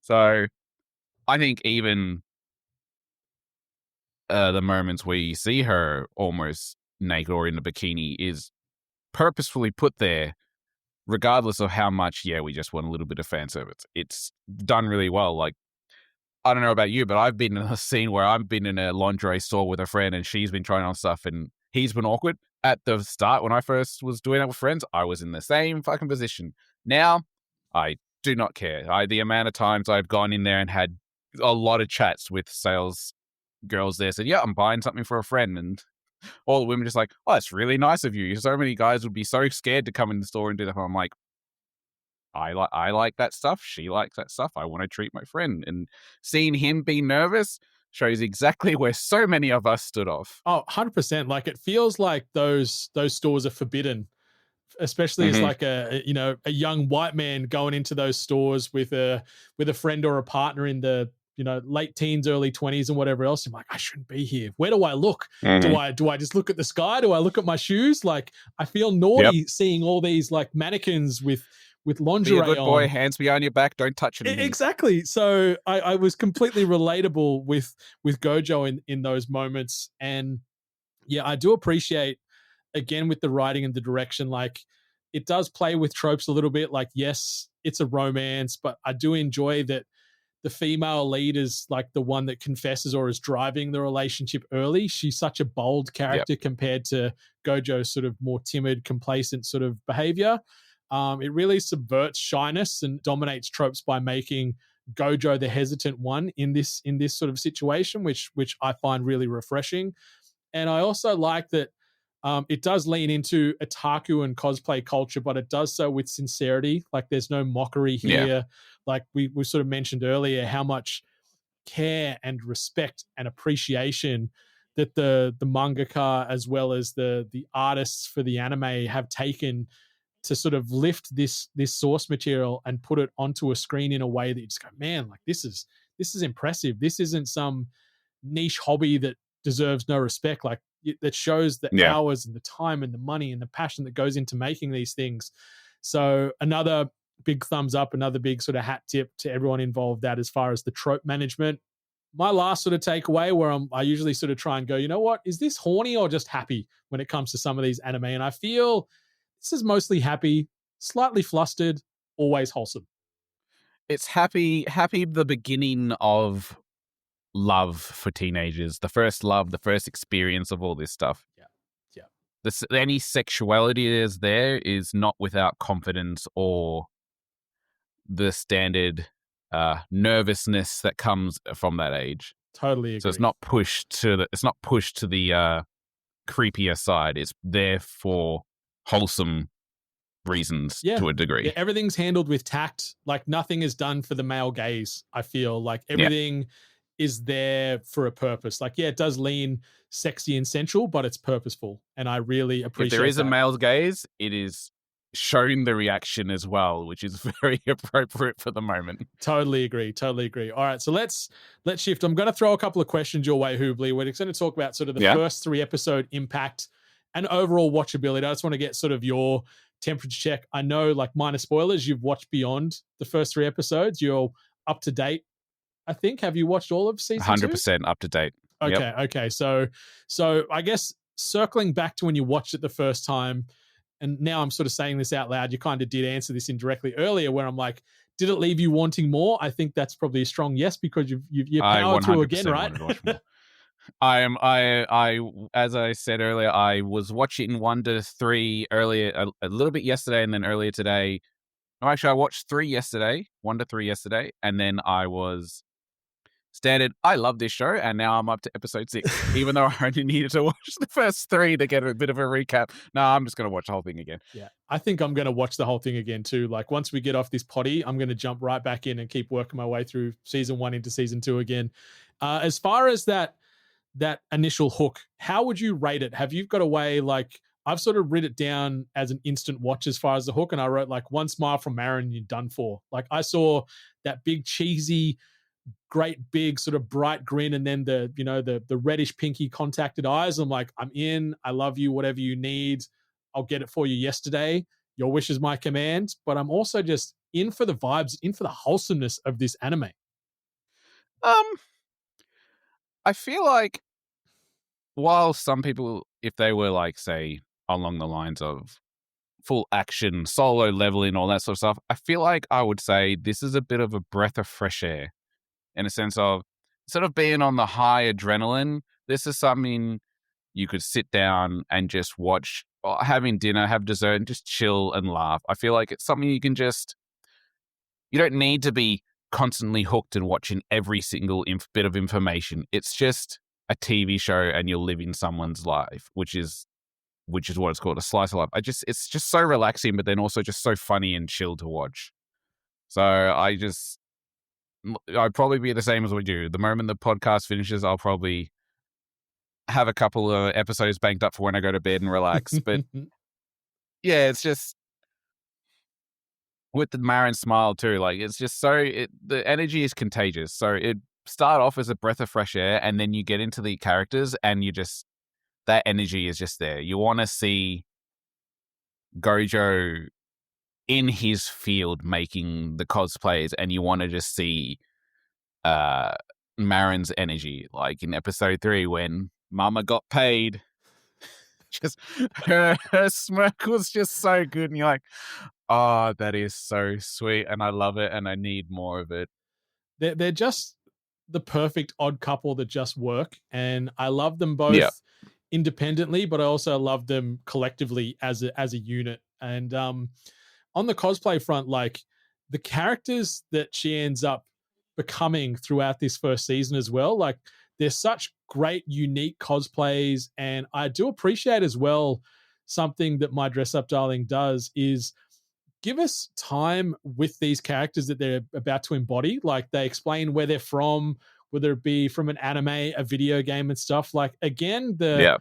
Speaker 6: So I think even the moments where you see her almost naked or in a bikini is purposefully put there, regardless of how much, we just want a little bit of fan service. It's done really well. Like, I don't know about you, but I've been in a scene where I've been in a lingerie store with a friend and she's been trying on stuff and he's been awkward. At the start, when I first was doing it with friends, I was in the same fucking position. Now, I do not care. The amount of times I've gone in there and had a lot of chats with sales girls there, said, I'm buying something for a friend. And all the women just like, oh, it's really nice of you. So many guys would be so scared to come in the store and do that. I'm like, I like that stuff. She likes that stuff. I want to treat my friend. And seeing him be nervous shows exactly where so many of us stood off.
Speaker 5: Oh, 100%. Like, it feels like those stores are forbidden, especially as like a young white man going into those stores with a friend or a partner in the late teens, early 20s and whatever else. I'm like, I shouldn't be here. Where do I look? Do I just look at the sky? Do I look at my shoes? Like, I feel naughty seeing all these like mannequins with lingerie on.
Speaker 6: Be a good boy, hands behind your back, don't touch anything.
Speaker 5: Exactly. So I was completely relatable with Gojou in those moments. And yeah, I do appreciate, again, with the writing and the direction, like, it does play with tropes a little bit. Like, yes, it's a romance, but I do enjoy that the female lead is like the one that confesses or is driving the relationship early. She's such a bold character compared to Gojou's sort of more timid, complacent sort of behavior. It really subverts shyness and dominates tropes by making Gojou the hesitant one in this sort of situation, which I find really refreshing. And I also like that it does lean into otaku and cosplay culture, but it does so with sincerity. Like, there's no mockery here. Yeah. Like we sort of mentioned earlier, how much care and respect and appreciation that the mangaka as well as the artists for the anime have taken to sort of lift this source material and put it onto a screen in a way that you just go, man, like, this is impressive. This isn't some niche hobby that deserves no respect. Like, that shows the hours and the time and the money and the passion that goes into making these things. So another big thumbs up, another big sort of hat tip to everyone involved that as far as the trope management. My last sort of takeaway, where I usually sort of try and go, you know what, is this horny or just happy when it comes to some of these anime? And I feel this is mostly happy, slightly flustered, always wholesome.
Speaker 6: It's happy, the beginning of love for teenagers, the first love, the first experience of all this stuff. Any sexuality there is not without confidence or the standard nervousness that comes from that age.
Speaker 5: Totally agree.
Speaker 6: So it's not pushed to the creepier side. It's there for wholesome reasons to a degree.
Speaker 5: Yeah, everything's handled with tact. Like, nothing is done for the male gaze. I feel like everything is there for a purpose. Like, it does lean sexy and sensual, but it's purposeful. And I really appreciate
Speaker 6: if there is
Speaker 5: that.
Speaker 6: a male's gaze, it is showing the reaction as well, which is very appropriate for the moment.
Speaker 5: Totally agree. All right, so let's shift. I'm going to throw a couple of questions your way, Hoobly. We're going to talk about sort of the first 3 episode impact and overall watchability. I just want to get sort of your temperature check. I know, like, minor spoilers, you've watched beyond the first 3 episodes. You're up to date, I think. Have you watched all of season
Speaker 6: 100% up to date.
Speaker 5: Okay. So I guess circling back to when you watched it the first time, and now I'm sort of saying this out loud, you kind of did answer this indirectly earlier, where I'm like, did it leave you wanting more? I think that's probably a strong yes, because you're powered through again, right?
Speaker 6: I as I said earlier, I was watching 1 to 3 earlier, a little bit yesterday, and then earlier today. No, actually, I watched 3 yesterday, 1 to 3 yesterday, and then I was standard. I love this show, and now I'm up to episode 6, even though I only needed to watch the first 3 to get a bit of a recap. No, I'm just going to watch the whole thing again.
Speaker 5: Yeah, I think I'm going to watch the whole thing again too. Like, once we get off this potty, I'm going to jump right back in and keep working my way through season 1 into season 2 again. As far as that initial hook, how would you rate it? Have you got a way, like, I've sort of written it down as an instant watch as far as the hook. And I wrote like one smile from Marin, you're done for. Like I saw that big cheesy, great big sort of bright grin, and then the reddish pinky contacted eyes. I'm like, I'm in. I love you. Whatever you need, I'll get it for you yesterday. Your wish is my command. But I'm also just in for the vibes, in for the wholesomeness of this anime.
Speaker 6: I feel like while some people, if they were like, say, along the lines of full action, solo leveling, all that sort of stuff, I feel like I would say this is a bit of a breath of fresh air in a sense of instead of being on the high adrenaline, this is something you could sit down and just watch, or having dinner, have dessert, and just chill and laugh. I feel like it's something you can just, you don't need to be constantly hooked and watching every single bit of information. It's just a TV show and you're living someone's life, which is what it's called, a slice of life. It's just so relaxing, but then also just so funny and chill to watch. So I'd probably be the same as we do. The moment the podcast finishes, I'll probably have a couple of episodes banked up for when I go to bed and relax. But yeah, it's just with the Marin smile too. Like it's just the energy is contagious. So it start off as a breath of fresh air, and then you get into the characters, and that energy is just there. You want to see Gojou in his field making the cosplays, and you want to just see Marin's energy, like in episode 3 when Mama got paid. Just her smirk was just so good, and you're like, oh, that is so sweet, and I love it, and I need more of it.
Speaker 5: They're just the perfect odd couple that just work, and I love them both independently, but I also love them collectively as a unit. And on the cosplay front, like the characters that she ends up becoming throughout this first season as well, like they're such great, unique cosplays. And I do appreciate as well something that My Dress Up Darling does is give us time with these characters that they're about to embody. Like they explain where they're from, whether it be from an anime, a video game and stuff. Like again, the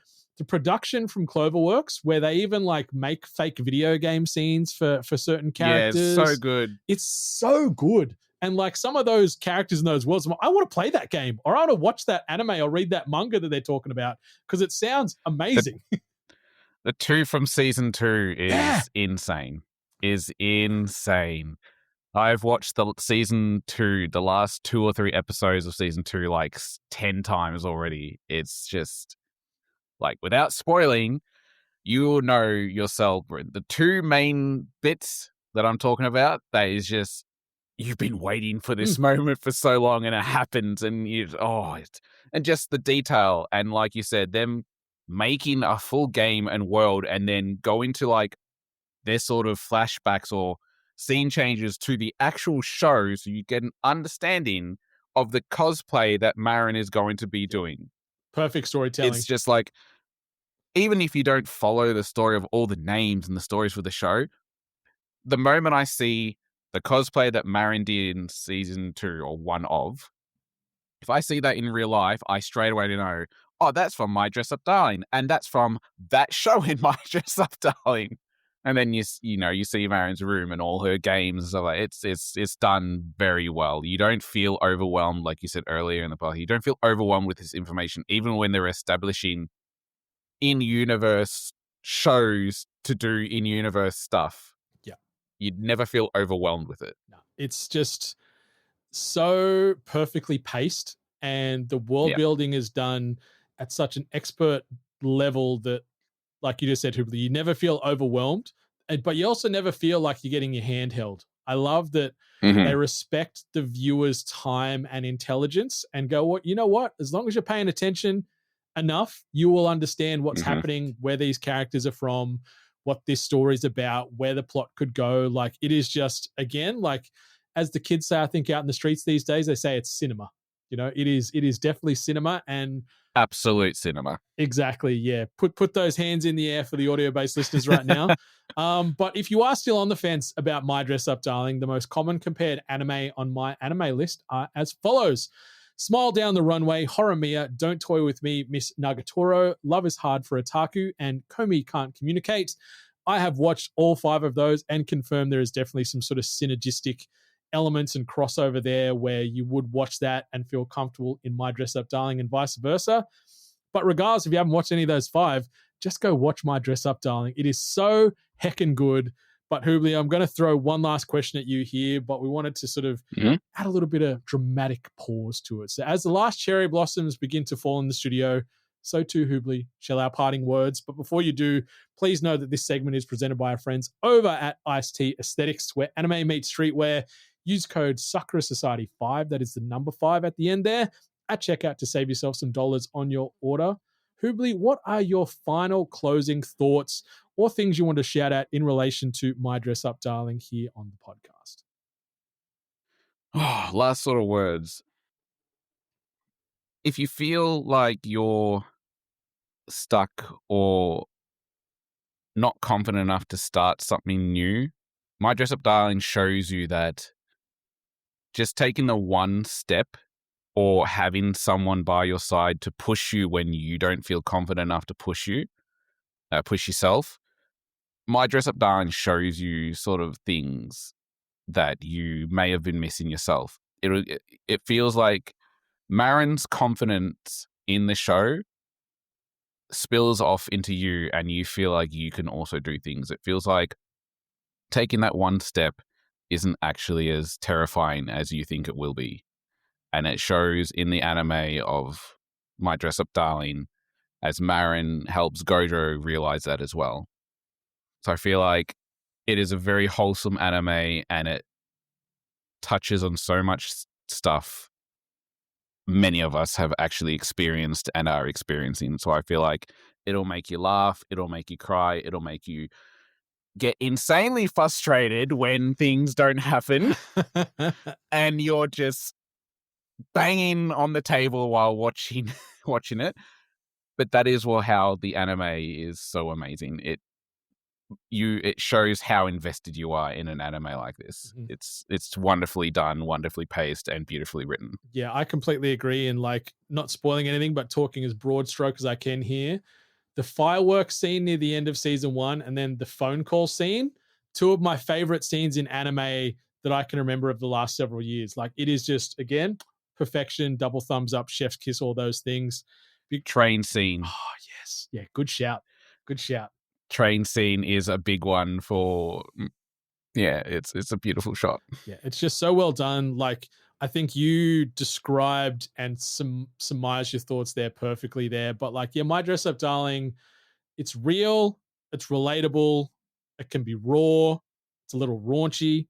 Speaker 5: production from Cloverworks, where they even like make fake video game scenes for certain characters.
Speaker 6: Yeah, it's so good.
Speaker 5: It's so good. And like some of those characters in those worlds, I want to play that game, or I want to watch that anime or read that manga that they're talking about, because it sounds amazing.
Speaker 6: The 2 from season 2 is insane. I've watched the season 2, the last 2 or 3 episodes of season 2 like 10 times already. It's just like, without spoiling, you'll know yourself. The 2 main bits that I'm talking about, that is just, you've been waiting for this moment for so long, and it happens, and and just the detail, and like you said, them making a full game and world, and then go into like their sort of flashbacks or scene changes to the actual show, so you get an understanding of the cosplay that Marin is going to be doing.
Speaker 5: Perfect storytelling.
Speaker 6: It's just like, even if you don't follow the story of all the names and the stories for the show, the moment I see the cosplay that Marin did in season 2 or 1 of, if I see that in real life, I straight away know, oh, that's from My Dress Up Darling, and that's from that show in My Dress Up Darling. And then you see Marin's room and all her games and stuff like it's done very well. You don't feel overwhelmed, like you said earlier in the podcast. You don't feel overwhelmed with this information, even when they're establishing in-universe shows to do in-universe stuff.
Speaker 5: Yeah.
Speaker 6: You'd never feel overwhelmed with it.
Speaker 5: No, it's just so perfectly paced, and the world building is done at such an expert level that, like you just said, Hubli, you never feel overwhelmed, but you also never feel like you're getting your hand held. I love that they respect the viewer's time and intelligence and go, what, you know what? As long as you're paying attention enough, you will understand what's happening, where these characters are from, what this story's about, where the plot could go. Like it is just, again, like as the kids say, I think out in the streets these days, they say it's cinema. You know, it is definitely cinema, and
Speaker 6: absolute cinema.
Speaker 5: Exactly. Yeah. Put those hands in the air for the audio-based listeners right now. But if you are still on the fence about My Dress Up Darling, the most common compared anime on my anime list are as follows. Smile Down the Runway, Horimiya, Don't Toy With Me, Miss Nagatoro, Love is Hard for Otaku, and Komi Can't Communicate. I have watched all 5 of those and confirmed there is definitely some sort of synergistic elements and crossover there where you would watch that and feel comfortable in My Dress Up Darling and vice versa. But regardless, if you haven't watched any of those 5, just go watch My Dress Up Darling. It is so heckin' good. But Hoobly, I'm going to throw one last question at you here, but we wanted to sort of add a little bit of dramatic pause to it. So as the last cherry blossoms begin to fall in the studio, so too, Hoobly, shall our parting words. But before you do, please know that this segment is presented by our friends over at Ice Tea Aesthetics, where anime meets streetwear. Use code Sakura Society 5, that is the number 5 at the end there, at checkout to save yourself some dollars on your order. Hoobly, what are your final closing thoughts or things you want to shout out in relation to My Dress Up Darling here on the podcast?
Speaker 6: Oh, last sort of words. If you feel like you're stuck or not confident enough to start something new, My Dress Up Darling shows you that just taking the one step or having someone by your side to push you when you don't feel confident enough to push yourself. My Dress Up Darling shows you sort of things that you may have been missing yourself. It feels like Marin's confidence in the show spills off into you and you feel like you can also do things. It feels like taking that one step isn't actually as terrifying as you think it will be. And it shows in the anime of My Dress Up Darling as Marin helps Gojou realize that as well. So I feel like it is a very wholesome anime and it touches on so much stuff many of us have actually experienced and are experiencing. So I feel like it'll make you laugh, it'll make you cry, it'll make you get insanely frustrated when things don't happen and you're just banging on the table while watching it. But that is how the anime is so amazing. It shows how invested you are in an anime like this. Mm-hmm. It's wonderfully done, wonderfully paced, and beautifully written.
Speaker 5: Yeah, I completely agree. And like, not spoiling anything, but talking as broad stroke as I can here. The fireworks scene near the end of season 1 and then the phone call scene, 2 of my favorite scenes in anime that I can remember of the last several years. Like, it is just, again, perfection, double thumbs up, chef's kiss, all those things.
Speaker 6: Train scene.
Speaker 5: Oh, yes. Yeah, good shout. Good shout.
Speaker 6: Train scene is a big one for, yeah, it's a beautiful shot.
Speaker 5: Yeah, it's just so well done. Like, I think you described and surmised your thoughts there perfectly there. But like, yeah, My Dress Up Darling, it's real, it's relatable, it can be raw, it's a little raunchy,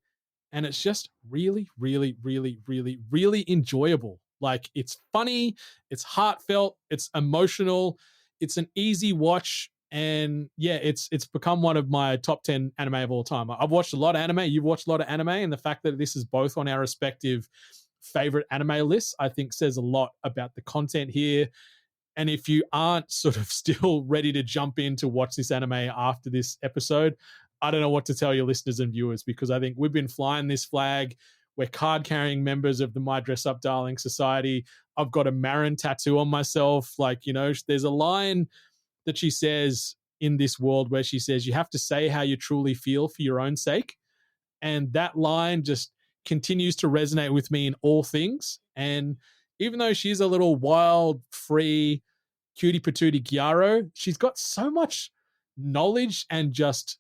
Speaker 5: and it's just really, really, really, really, really enjoyable. Like, it's funny, it's heartfelt, it's emotional, it's an easy watch. And yeah, it's become one of my top 10 anime of all time. I've watched a lot of anime. You've watched a lot of anime. And the fact that this is both on our respective favorite anime lists, I think says a lot about the content here. And if you aren't sort of still ready to jump in to watch this anime after this episode, I don't know what to tell your listeners and viewers, because I think we've been flying this flag. We're card-carrying members of the My Dress Up Darling Society. I've got a Marin tattoo on myself. Like, you know, there's a line that she says in this world where she says, you have to say how you truly feel for your own sake. And that line just continues to resonate with me in all things. And even though she's a little wild, free, cutie patootie Gyaro, she's got so much knowledge and just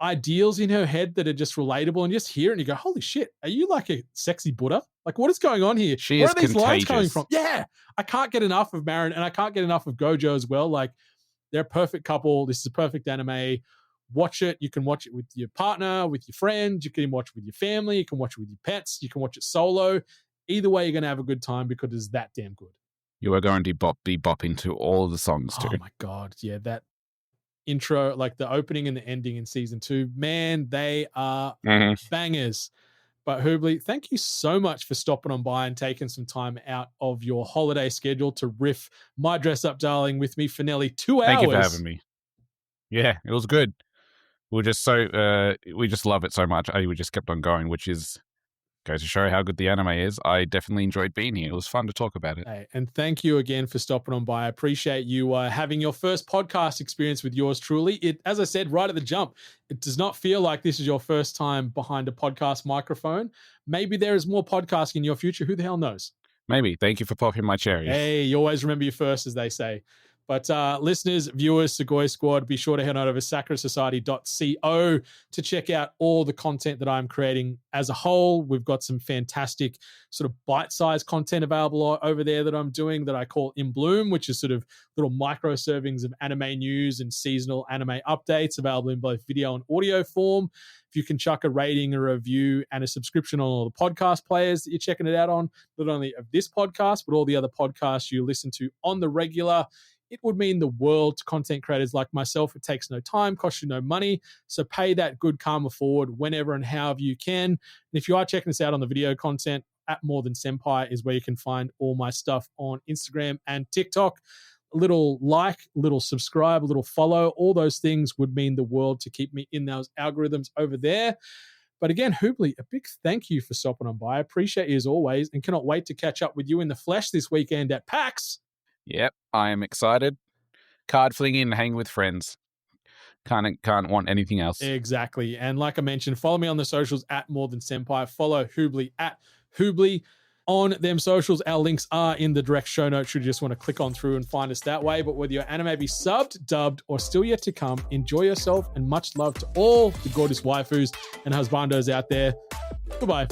Speaker 5: ideals in her head that are just relatable, and just hear it and you go, holy shit, are you like a sexy Buddha? Like, what is going on here? Where are these lines coming from? Yeah, I can't get enough of Marin, and I can't get enough of Gojou as well. Like, they're a perfect couple. This is a perfect anime. Watch it. You can watch it with your partner, with your friends. You can watch it with your family. You can watch it with your pets. You can watch it solo. Either way, you're going to have a good time because it's that damn good.
Speaker 6: You are going to be bopping to all the songs too.
Speaker 5: Oh my God. Yeah, that intro, like the opening and the ending in season 2, man, they are bangers. But Hoobly, thank you so much for stopping on by and taking some time out of your holiday schedule to riff My Dress Up Darling with me for nearly 2 hours.
Speaker 6: Thank you for having me. Yeah, it was good. We just love it so much. We just kept on going, which is Goes to show how good the anime is. I definitely enjoyed being here. It was fun to talk about it.
Speaker 5: Hey, and thank you again for stopping on by. I appreciate you having your first podcast experience with yours truly. It, as I said right at the jump, it does not feel like this is your first time behind a podcast microphone. Maybe there is more podcasting in your future. Who the hell knows?
Speaker 6: Maybe. Thank you for popping my cherry.
Speaker 5: Hey, you always remember you first, as they say. But listeners, viewers, Sugoi Squad, be sure to head on over to sakurasociety.co to check out all the content that I'm creating as a whole. We've got some fantastic sort of bite-sized content available over there that I'm doing that I call In Bloom, which is sort of little micro servings of anime news and seasonal anime updates available in both video and audio form. If you can chuck a rating, a review, and a subscription on all the podcast players that you're checking it out on, not only of this podcast, but all the other podcasts you listen to on the regular, it would mean the world to content creators like myself. It takes no time, costs you no money. So pay that good karma forward whenever and however you can. And if you are checking us out on the video content, at More Than Senpai is where you can find all my stuff on Instagram and TikTok. A little like, a little subscribe, a little follow, all those things would mean the world to keep me in those algorithms over there. But again, Hoobly, a big thank you for stopping on by. I appreciate you as always and cannot wait to catch up with you in the flesh this weekend at PAX.
Speaker 6: Yep, I am excited. Card flinging and hang with friends. Can't want anything else.
Speaker 5: Exactly. And like I mentioned, follow me on the socials at More Than Senpai. Follow Hoobly at Hoobly on them socials. Our links are in the direct show notes should you just want to click on through and find us that way. But whether your anime be subbed, dubbed, or still yet to come, enjoy yourself and much love to all the gorgeous waifus and husbandos out there. Goodbye.